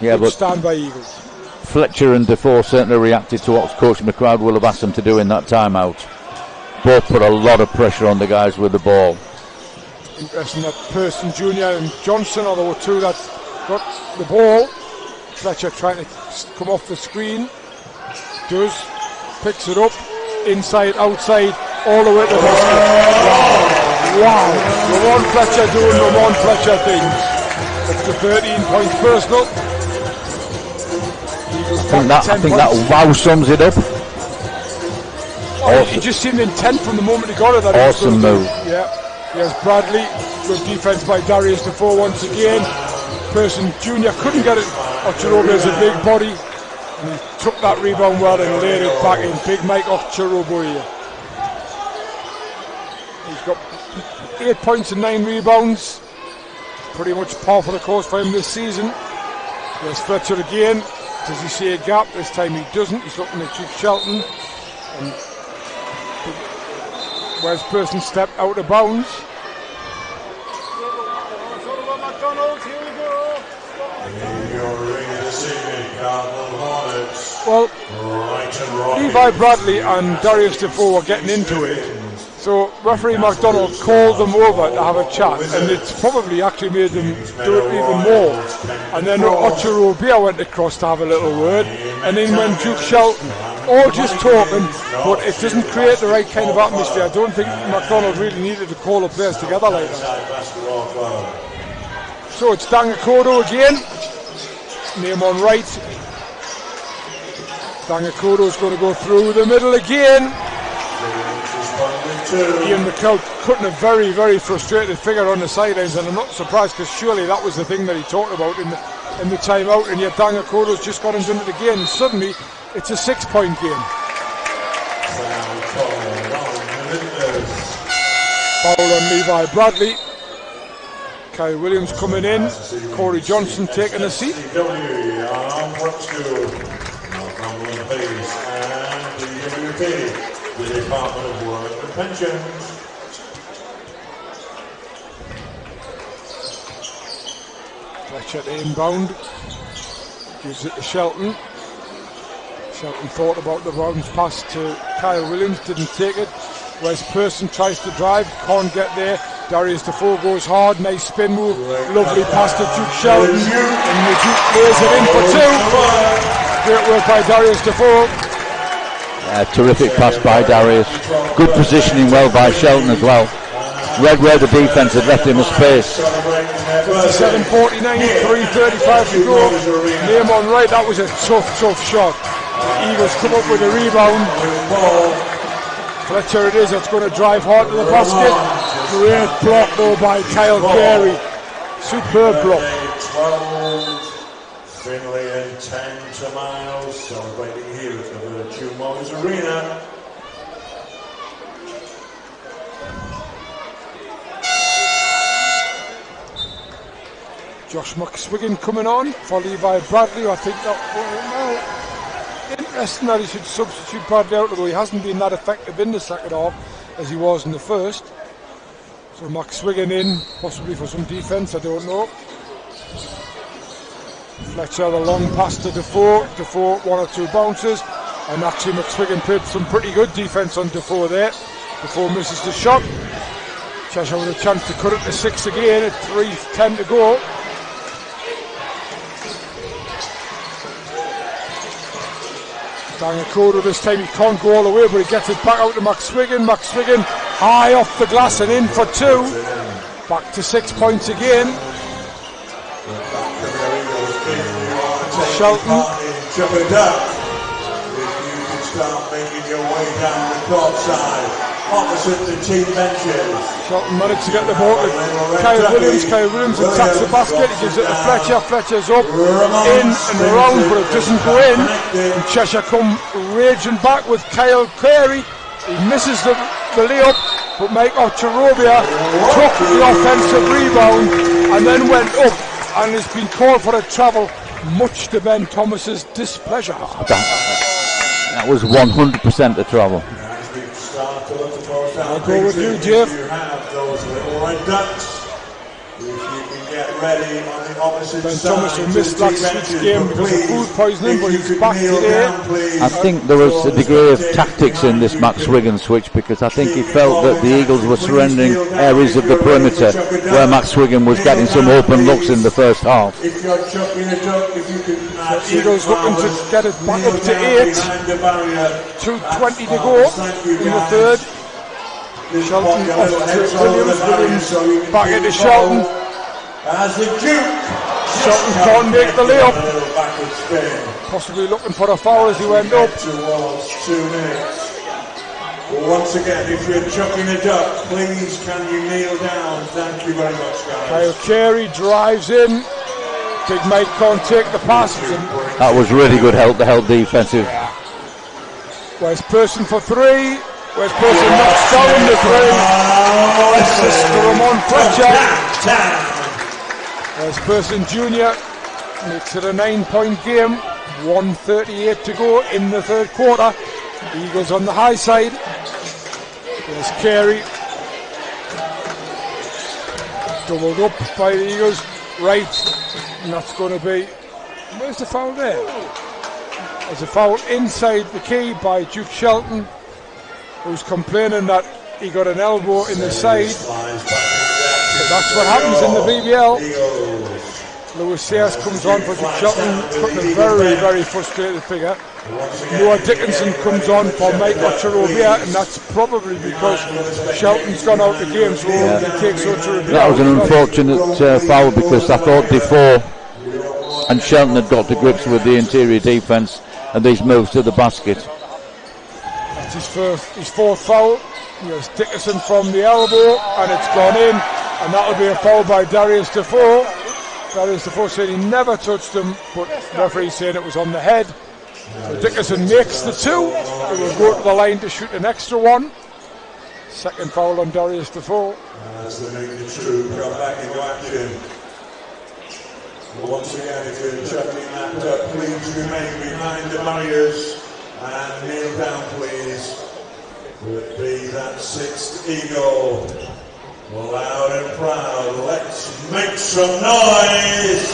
B: Yeah,
D: good
B: but
D: stand by Eagles.
B: Fletcher and Defoe certainly reacted to what Coach McLeod will have asked them to do in that timeout. Both put a lot of pressure on the guys with the ball.
D: Interesting that Person Jr. and Johnson are the two that got the ball. Fletcher trying to come off the screen. Picks it up, inside, outside, all the way to the basket. Wow. Ramon Fletcher doing Ramon Fletcher things. Up to 13 points personal.
B: I think that wow sums it up.
D: Oh, he just seemed intent from the moment he got it. That
B: awesome move.
D: Yeah. Here's Bradley. Good defense by Darius Defoe once again. Person Jr. couldn't get it. Ocherobia is a big body. And he took that rebound well and laid it back in. Big Mike Ocherobia. He's got 8 points and 9 rebounds. Pretty much par for the course for him this season. There's Fletcher again. Does he see a gap? This time he doesn't. He's looking at Duke Shelton. And where's Person stepped out of bounds? Well, Levi Bradley and Darius Defoe were getting into it. So referee McDonald called them over to have a chat, and it's probably actually made them do it even more. And then Ocherobia went across to have a little word, and then when Duke Shelton, all just talking, but it doesn't create the right kind of atmosphere. I don't think McDonald really needed to call the players together like that. So it's Dangakodo again, name on right. Dangakodo's going to go through the middle again. Ian McLeod cutting a very, very frustrated figure on the sidelines, and I'm not surprised because surely that was the thing that he talked about in the timeout, and yet Dangakodo's just got him done it again, and suddenly it's a 6-point game. Foul on Levi Bradley. Kyle Williams coming in. Corey Johnson taking a seat.
C: The Department of Work and Pensions.
D: Fletcher inbound. Gives it to Shelton. Shelton thought about the bounce pass to Kyle Williams, didn't take it. Whereas Person tries to drive, can't get there. Darius Defoe goes hard, nice spin move. Lovely pass to Duke Shelton. And the Duke lays it in for 2. Great work by Darius Defoe.
B: Terrific pass by Darius. Good positioning well by Shelton as well. Read where the defence had left him a space.
D: 57-49, 3:35 to go. Name on right, that was a tough shot. The Eagles come up with a rebound. Fletcher it is, that's going to drive hard to the basket. Great block though by Kyle Carey. Superb block.
C: Finley and 10 to Miles, celebrating here at the Virtue Motors Arena.
D: Josh McSwiggan coming on for Levi Bradley. I think that interesting that he should substitute Bradley out, although he hasn't been that effective in the second half as he was in the first. So McSwiggan in, possibly for some defence, I don't know. Fletcher the long pass to Defoe. Defoe 1 or 2 bounces, and actually McSwiggan played some pretty good defence on Defoe there. Defoe misses the shot. Cheshire with a chance to cut it to 6 again at 3:10 to go. Dangakodo this time, he can't go all the way, but he gets it back out to McSwiggan. McSwiggan high off the glass and in for 2. Back to 6 points again. Shelton.
C: Chuck a duck. If you can start making your way down the court side, opposite the team benches.
D: Shelton managed to get the ball to Kyle Williams. Kyle Williams attacks the basket. He gives it to Fletcher. Fletcher's up, in and around, but it doesn't go in. And Cheshire come raging back with Kyle Carey. He misses the layup, but Mike Ocharobia took the offensive rebound and then went up and has been called for a travel, much to Ben Thomas's displeasure.
B: That was 100% the travel.
D: I'll go with you, Jeff.
C: You have those little red ducks. If you can get ready on the opposite
D: Ben
C: side.
D: Thomas who missed last week's game because of food poisoning, but he's back today.
B: I think there was a degree of tactics in this Max Wiggins switch, because I think he felt that the Eagles were surrendering areas of the perimeter where Max Wiggins was getting some open looks in the first half.
C: If you're chucking a duck, if you can
D: Eagles looking to get it back up to 8. 2:20 to go in the third. Shelton off to Williams. Back into Shelton.
C: As the Duke.
D: Shelton can't make the layup. Possibly looking for a foul as he went up.
C: Towards 2 minutes. Once again, if you're chucking a duck, please can you kneel down? Thank you very much, guys.
D: Kyle Carey drives in. Big Mike can't take the pass.
B: That was really good help, the help defensive.
D: Where's Person for 3? Where's Person knocks down the 3? Assist to Ramon Fletcher. Where's Person Jr. Makes it a 9-point game. 1:38 to go in the third quarter. Eagles on the high side. There's Carey. Doubled up by the Eagles. Right. And that's going to be... Where's the foul there? There's a foul inside the key by Duke Shelton, who's complaining that he got an elbow in the side. So that's what happens in the BBL. Lewis Sayers comes on for Duke Shelton, putting a very, very frustrated figure. Noah Dickinson comes on for Mike Ocharobia, and that's probably because Shelton's gone out the game, so he takes Ocharobia.
B: That was an unfortunate foul, because I thought Defoe and Shelton had got to grips with the interior defence and these moves to the basket.
D: That's his fourth foul. Here's Dickinson from the elbow, and it's gone in, and that'll be a foul by Darius Defoe. Darius Defoe said he never touched him, but the referee saying it was on the head. So Dickinson makes the 2. He will go to the line to shoot an extra one. Second foul on Darius Defoe.
C: As they make the true come back into action. Once again, if you're chucking that duck, please remain behind the barriers and kneel down, please. Will it be that 6th Eagle? Loud and proud, let's make some noise!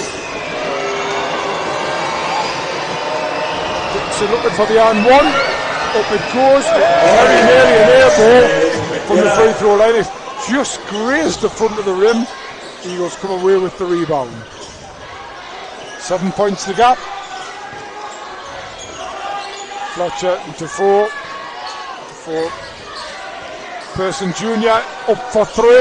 D: Dickinson looking for the and 1. Up it goes. Very nearly an air ball from the free throw line. It just grazed the front of the rim. Eagles come away with the rebound. 7 points the gap. Fletcher into 4. Person Jr. up for 3 points.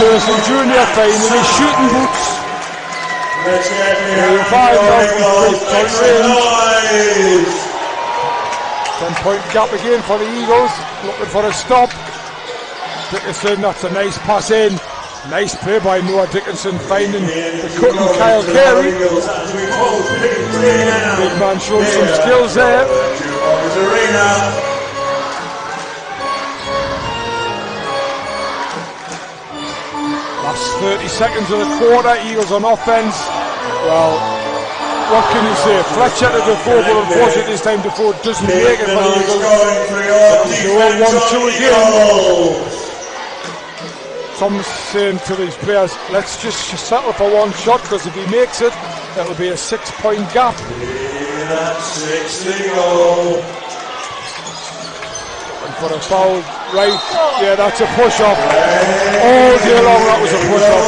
D: Person Jr. finding his shooting boots. 5 now from 3-point range. 10-point gap again for the Eagles. Looking for a stop. Dickinson, that's a nice pass in. Nice play by Noah Dickinson, finding the cut and Kyle Carey. Big man showing some skills there. Last 30 seconds of the quarter, Eagles on offense. Well, what can you say? Fletcher to Defoe, but unfortunately this time Defoe doesn't make it for the Eagles. 1-2 again. Tom's saying to these players, let's just settle for one shot, because if he makes it, that'll be a 6-point gap. And for a foul, right? Yeah, that's a push-up. All day long that was a push-up.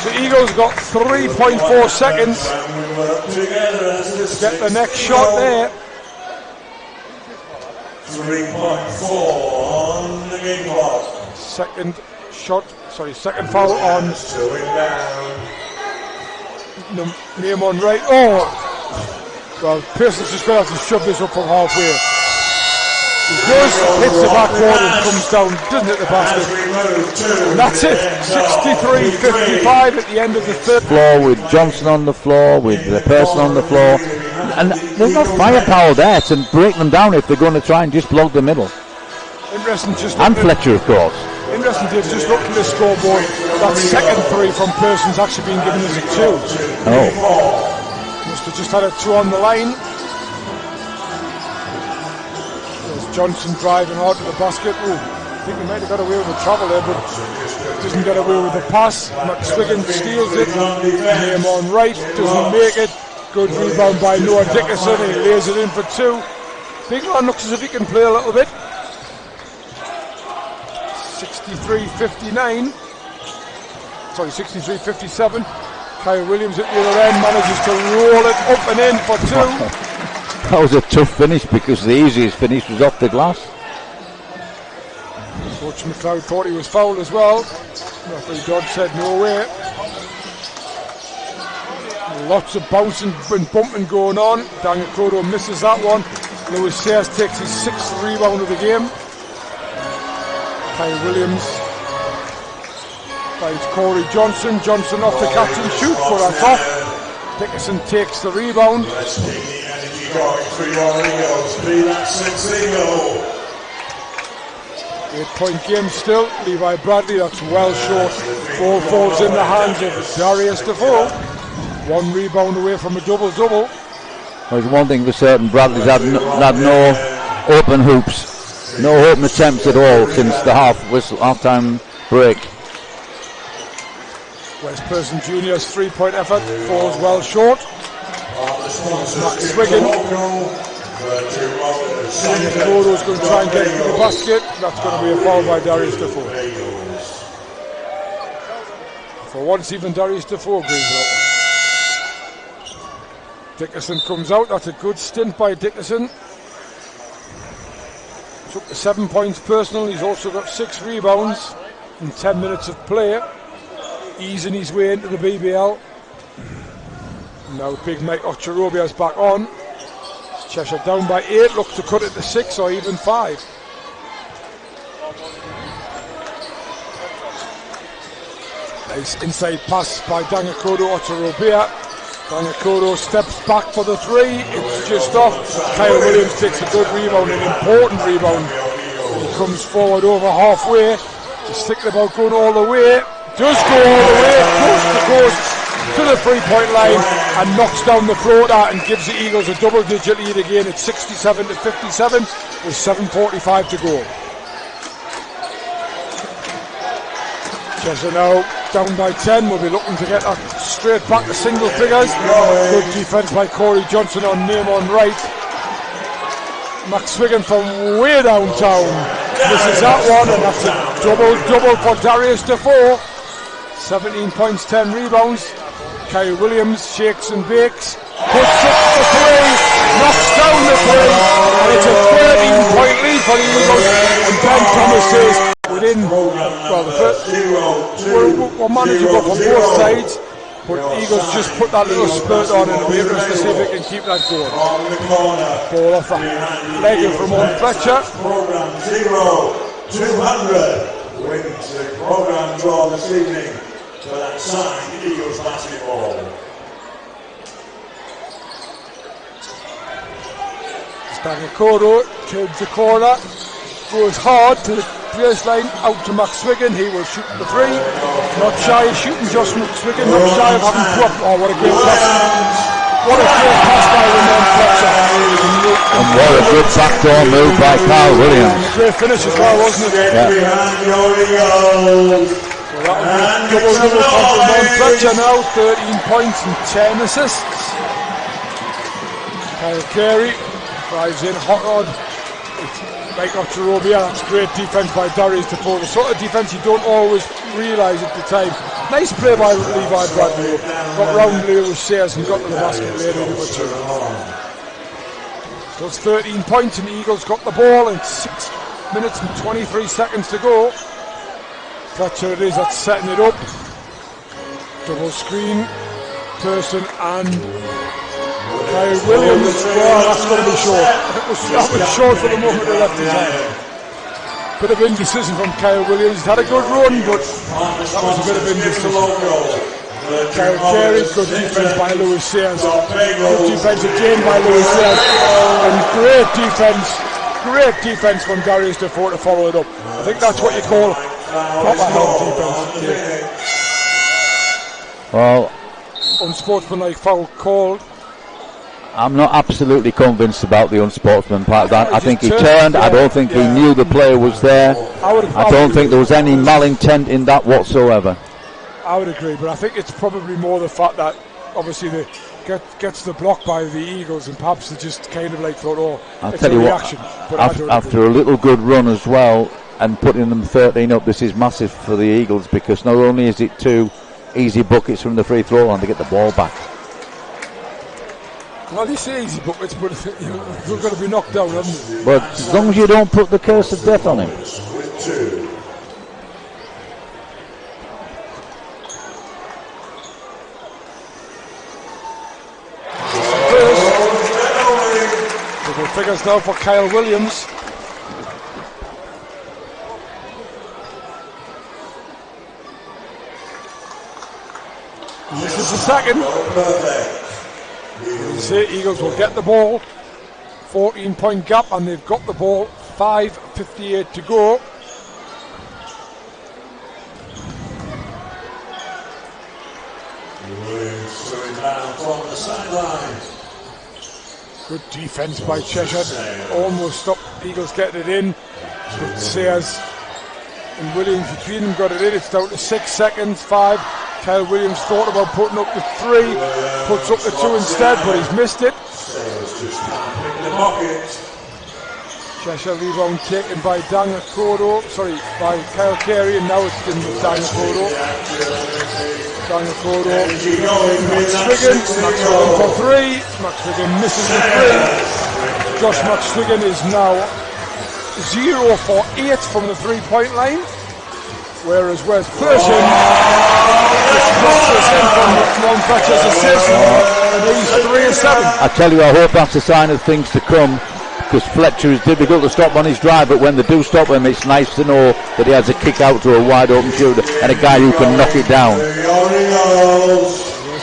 D: The Eagles got 3.4 seconds to get the next shot there.
C: 3.4 on the game clock.
D: Second foul on Name on right. Oh! Well, Pearson's just going to have to shove this up from halfway. He does, hits the backboard and comes down, doesn't hit the basket. And that's it. 63-55 at the end of the third.
B: Floor with Johnson on the floor, with the Pearson on the floor. And there's no firepower there to break them down if they're going to try and just block the middle.
D: Interesting, just
B: and Fletcher, of course.
D: Interesting, Dave, just looked at the scoreboard. That second three from Pearson's actually been given as a 2.
B: Oh.
D: Must have just had a 2 on the line. There's Johnson driving hard to the basket. Ooh, I think he might have got away with the travel there, but doesn't get away with the pass. McSwiggan steals it. Name on right, doesn't make it. Good rebound by Noah Dickerson. He lays it in for 2. Big man looks as if he can play a little bit. 63-59. Sorry, 63-57. Kyle Williams at the other end manages to roll it up and in for 2.
B: That was a tough finish because the easiest finish was off the glass.
D: Coach McLeod thought he was fouled as well. Referee Dodd said no way. Lots of bouncing and bumping going on. Daniel Kodo misses that one. Lewis Sayers takes his 6th rebound of the game. Kyle Williams finds Corey Johnson. Johnson off the catch and shoot for a top. Dickerson takes the rebound.
C: Let's take the energy going for your Eagles. Be that 6 Eagle.
D: 8-point game still. Levi Bradley, that's well short. Ball falls in the hands of Darius Defoe. 1 rebound away from a double-double.
B: There's one thing for certain, Bradley's had no open hoops, no open attempts at all since the half-time break.
D: West Pearson Junior's 3-point effort falls well short. McSwiggan. Daniel Kodo's going to try and get to the basket. That's going to be a foul by Darius Defoe. For once, even Darius Defoe agrees with that one. Dickerson comes out. That's a good stint by Dickerson. Took the 7 points personal. He's also got 6 rebounds in 10 minutes of play. Easing his way into the BBL. Now Big Mike Ocherobia's back on. Cheshire down by 8. Look to cut it to 6 or even 5. Nice inside pass by Dangakodo Ocherobia. Dangakodo steps back for the 3. It's just off. Kyle Williams takes a good rebound, an important rebound. He comes forward over halfway. He's thinking about going all the way. Does go all the way, coast to coast, to the 3-point line and knocks down the floater and gives the Eagles a double-digit lead again at 67-57 with 7:45 to go. Cheshire now down by 10. We'll be looking to get that straight back to single figures. Good defence by Corey Johnson on name on right. McSwiggan from way downtown misses that one, and that's a double-double for Darius Defoe. 17 points, 10 rebounds. Kyle Williams shakes and bakes, puts up the 3, knocks down the 3, and it's a 13-point lead for the Eagles. And Ben Thomas says within, well, the first, we're manageable from both sides, but Eagles just put that little spurt on and it'll be interesting to see if they can keep that going. Ball off that leg of Ramon Fletcher.
C: Program 0-200 wins the program draw this evening for that signed Eagles basketball.
D: Dangakodo turns the corner, goes hard to the baseline, out to McSwiggan. He will shoot the 3. Not shy of shooting Josh McSwiggan, not shy of having to up. Oh, what a great pass. What a great pass by Ramon Fletcher.
B: And what a good backdoor move by Kyle Williams.
D: Great finish as well, wasn't it?
B: Yeah.
D: So that will be double-double for Ramon Fletcher now. 13 points and 10 assists. Kyle Carey drives in, hot rod. Mike Ocherobia, that's great defence by Darius Defoe. The sort of defence you don't always realise at the time. Nice play by Levi Bradley. Got round Lewis Sayers and got to the basket later in the 2. So it's 13 points and the Eagles got the ball in 6 minutes and 23 seconds to go. Fletcher it is that's setting it up. Double screen. Pearson and Kyle Williams. Well, that's going to be short. That was short for the moment they left his hand. Bit of indecision from Kyle Williams. He's had a good run, but that was a bit of indecision. Kyle Carey, good defence by Lewis Sayers. Good defence again by Lewis Sayers. And great defence from Darius Defoe to follow it up. I think that's what you call proper help defence. Yeah.
B: Well,
D: unsportsmanlike foul called.
B: I'm not absolutely convinced about the unsportsman part of that. I think he turned. I don't think he knew the player was there. I don't think there was any malintent in that whatsoever.
D: I would agree, but I think it's probably more the fact that obviously they gets the block by the Eagles, and perhaps they just kind of like thought, oh,
B: I'll
D: it's
B: tell
D: a
B: you
D: reaction.
B: what, after a little good run as well, and putting them 13 up, this is massive for the Eagles, because not only is it 2 easy buckets from the free throw line to get the ball back.
D: Well, you say easy buckets, but you're going to be knocked down, haven't you?
B: But as long as you don't put the curse of death on him.
D: Double figures now for Kyle Williams. This is the second. You say Eagles will get the ball. 14-point gap, and they've got the ball. 5:58 to go.
C: From the sideline.
D: Good defence by Cheshire. Almost stopped Eagles getting it in. But Sayers and Williams between them got it in. It's down to 6 seconds. 5. Kyle Williams thought about putting up the 3. Puts up the 2 instead, but he's missed it. Cheshire rebound taken by by Kyle Carey, and now it's been with Daniel Kodo. Daniel Kodo, Max Wigan for 3. Max Wigan misses the 3. Josh Max Wigan is now 0 for 8 from the 3-point line, whereas Wes Pearson just knocks us in from Ron Fletcher's assist, and he's 3 of 7.
B: I tell you, I hope that's a sign of things to come, because Fletcher is difficult to stop on his drive, but when they do stop him, it's nice to know that he has a kick out to a wide open shooter and a guy who can knock it down.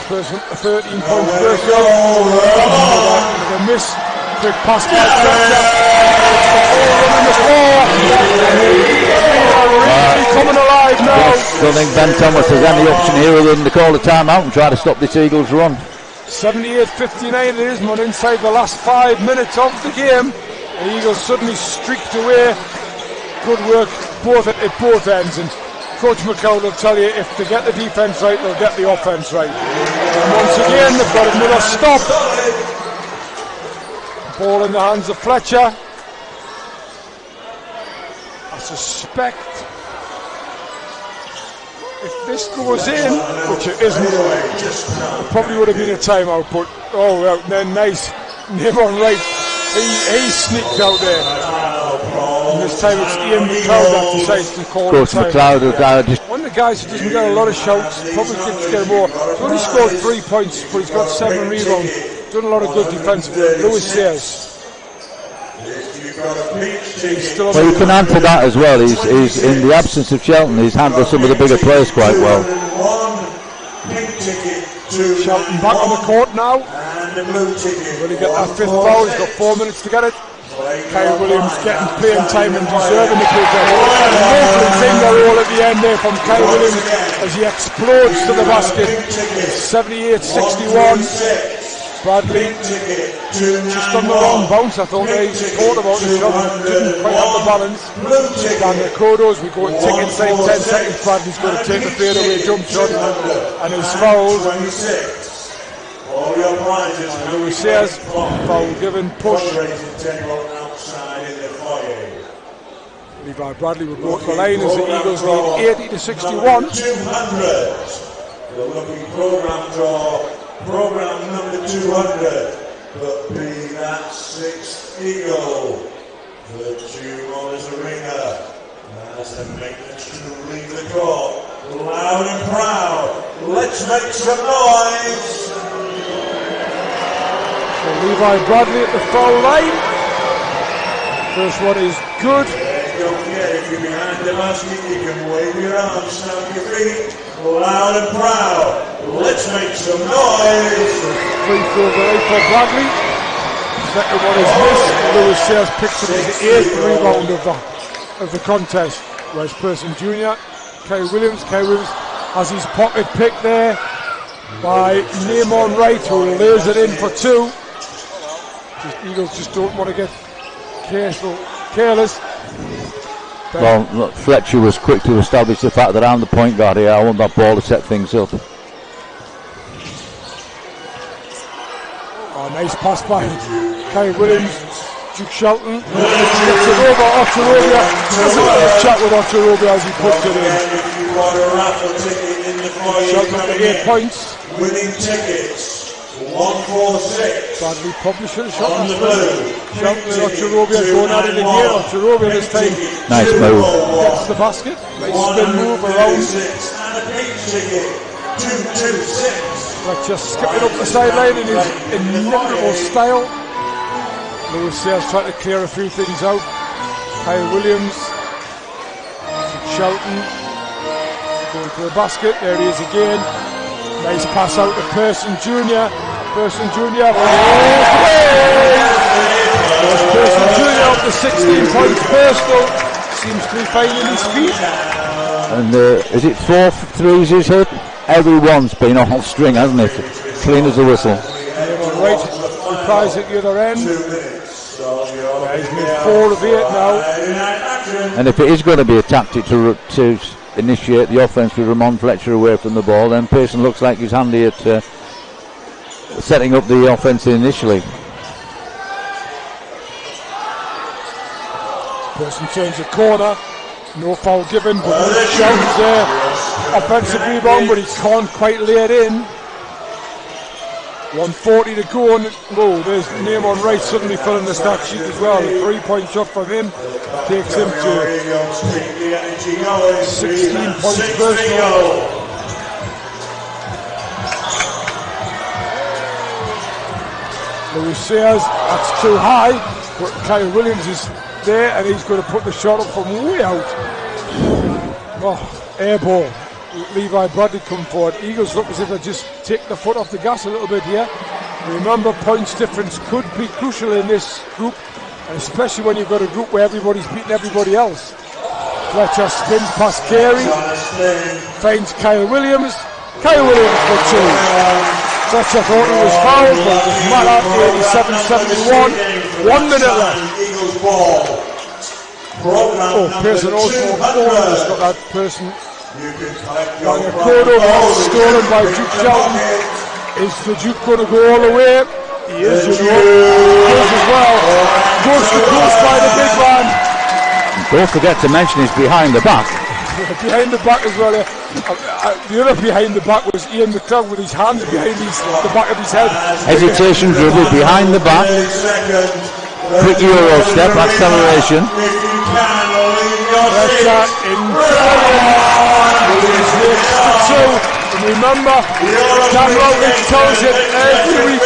D: Person, a 13-point first goal. The miss, quick pass by Fletcher. Really coming alive now.
B: Don't think Ben Thomas has any option here other than to call a timeout and try to stop this Eagles run.
D: 78-59 it is, but inside the last 5 minutes of the game, the Eagles suddenly streaked away. Good work at both ends, and Coach McCall will tell you, if they get the defence right, they'll get the offence right. And once again, they've got another stop. Ball in the hands of Fletcher. I suspect if this goes in, which it isn't, it probably would have been a timeout, but oh well, then nice name on right. He sneaked out there. And this time it's Ian McLeod that decides to call the
B: time.
D: One of the guys who doesn't get a lot of shouts, probably gets to get more. He's only scored 3 points, but he's got 7 rebounds. Done a lot of good defensive work. Lewis Sayers.
B: Well, you can add to that as well. He's in the absence of Shelton, he's handled some of the bigger players quite well.
D: Shelton back on the court now. Will he get that 5th foul? He's got 4 minutes to get it. Kyle Williams getting playing time and deserving the kick. Lovely finger roll at the end there from Kyle Williams as he explodes to the basket. 78-61. Bradley just on the wrong bounce. I thought he thought about the shot, didn't quite have the balance. Daniel Kodos, we go tick inside 10 seconds. Bradley's going to take the fadeaway jump shot and he's fouled. Lewis Sayers, foul given, push. Levi Bradley would go to the line as the Eagles lead 80-61.
C: 200. The looking program draw. Program number 200, but be that 6th Eagle. The Jewelers Arena as the maintenance crew leave the court. Loud and proud, let's make some noise.
D: Levi Bradley at the foul line. First one is good.
C: Don't forget, if you're behind the basket, you can wave your arms, stamp your feet, loud and proud. Let's make some noise.
D: Free throw there for Bradley. Second one is missed. Lewis Sayers picks up his 8th rebound of the contest. Whereas Person Jr., Kai Williams has his pocket pick there by Namon Wright, who lays it in for 2. Eagles just don't want to get careless.
B: Well, look, Fletcher was quick to establish the fact that I'm the point guard here. I want that ball to set things up.
D: Oh, nice pass by Kai Williams. Duke Shelton gets it over Ocherobia. There's a little chat with Ocherobia as he puts it in. Shelton at 8 points.
C: Winning tickets. 146.
D: Bradley Publishers, Shelton and Ocherobia going at it again. Ocherobia this time.
B: Nice move.
D: Gets the basket. Nice spin move around.
C: And a pink ticket. 226.
D: Fletcher skipping up the sideline in his inimitable style. Lewis Sayers trying to clear a few things out. Kai Williams. Shelton. Going to the basket. There he is again. Nice pass out to Person Jr. Person Jr. Person Jr. up to 16 points personal. Seems to be finding his feet.
B: And is it 4 threes he's hit? Everyone's been on string, hasn't it? Clean as a whistle.
D: Right, reprise at the other end. He's made 4 of 8 now.
B: And if it is going to be a tactic to initiate the offense with Ramon Fletcher away from the ball, then Pearson looks like he's handy at setting up the offense initially.
D: Pearson turns the corner. No foul given, but Shelton's there. Offensive rebound, but he can't quite lay it in. 1:40 to go, and there's Namon Wright suddenly filling the stat sheet as well. A 3-point shot from him takes him to 16 points personal. Lewis Sayers, that's too high, but Kai Williams is there, and he's going to put the shot up from way out. Oh, air ball. Levi Bradley come forward. Eagles look as if they just take the foot off the gas a little bit here. Remember, points difference could be crucial in this group, and especially when you've got a group where everybody's beating everybody else. Fletcher spins past Carey, finds Kyle Williams. Kyle Williams for 2. Fletcher thought he was fouled, but it doesn't matter. 87-71. 1 minute left. Oh, Pearson also has got that person. And a corner stolen by Duke Shelton. Is the Duke going to go all the way? He is, you know. Goes as well. Goes to coast by the big man.
B: And don't forget to mention he's behind the back.
D: Behind the back as well. The other behind the back was Ian McClung with his hands behind the back of his head.
B: Hesitation dribble behind the back. Quick Euro step, acceleration.
D: Pressure in Williams makes the 2. And remember, Dan Routledge tells you every week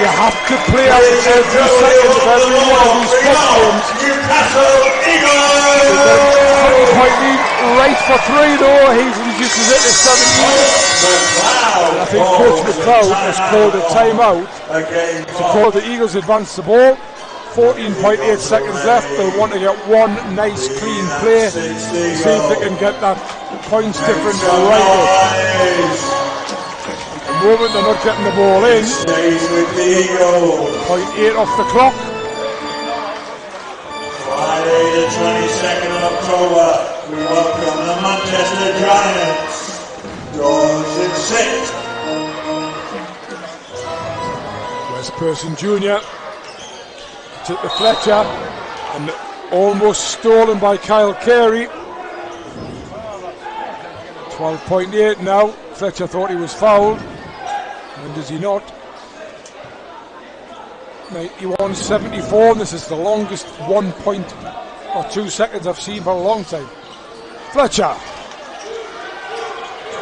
D: you have to play out every second of every one of these foot games.
C: Newcastle Eagles!
D: 20-point lead right for 3 though. He reduces it to 17. I think Coach McLeod has called a timeout to call the Eagles advance the ball. 14.8 seconds left. They'll want to get one nice clean play. See if they can get that points difference right up. At the moment they're not getting the ball in. 0.8 off the clock.
C: Friday the 22nd of October, we welcome the Manchester Giants. Doors in 6.
D: Where's Person Jr. to the Fletcher, and almost stolen by Kyle Carey. 12.8 now. Fletcher thought he was fouled. When does he not? 91-74, and this is the longest 1 point or 2 seconds I've seen for a long time. Fletcher.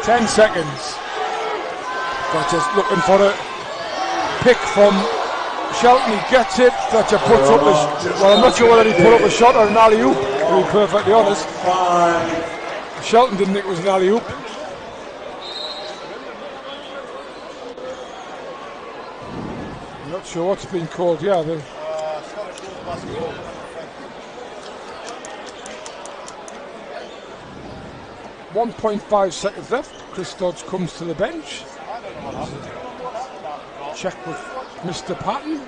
D: 10 seconds. Fletcher's looking for a pick from Shelton, he gets it. Fletcher puts up his. Well, I'm not sure whether he put up a shot or an alley-oop, to be perfectly honest. Shelton didn't think it was an alley-oop. I'm not sure what's been called. Yeah, 1.5 seconds left. Chris Dodds comes to the bench. Check with Mr. Patton.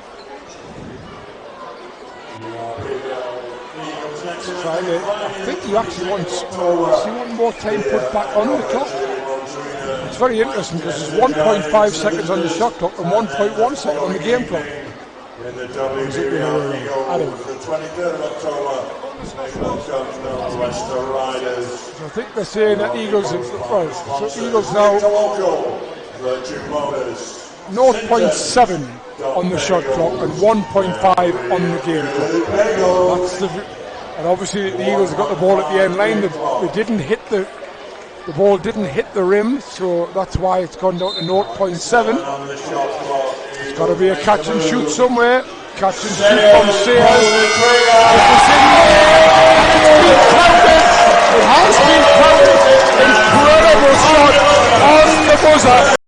D: I think he actually wants more time put back on the clock. It's very interesting because there's 1.5 seconds on the shot clock and 1.1 seconds on the game clock.
C: In the Eagles, the 23rd of October.
D: So I think they're saying that Eagles, so Eagles now 0.7 on the shot clock and 1.5 on the game clock. That's and obviously the Eagles have got the ball at the end line. They didn't hit the ball didn't hit the rim, so that's why it's gone down to 0.7. It's got to be a catch and shoot somewhere. Catch and shoot from Sears. It has been counted. Incredible shot on the buzzer.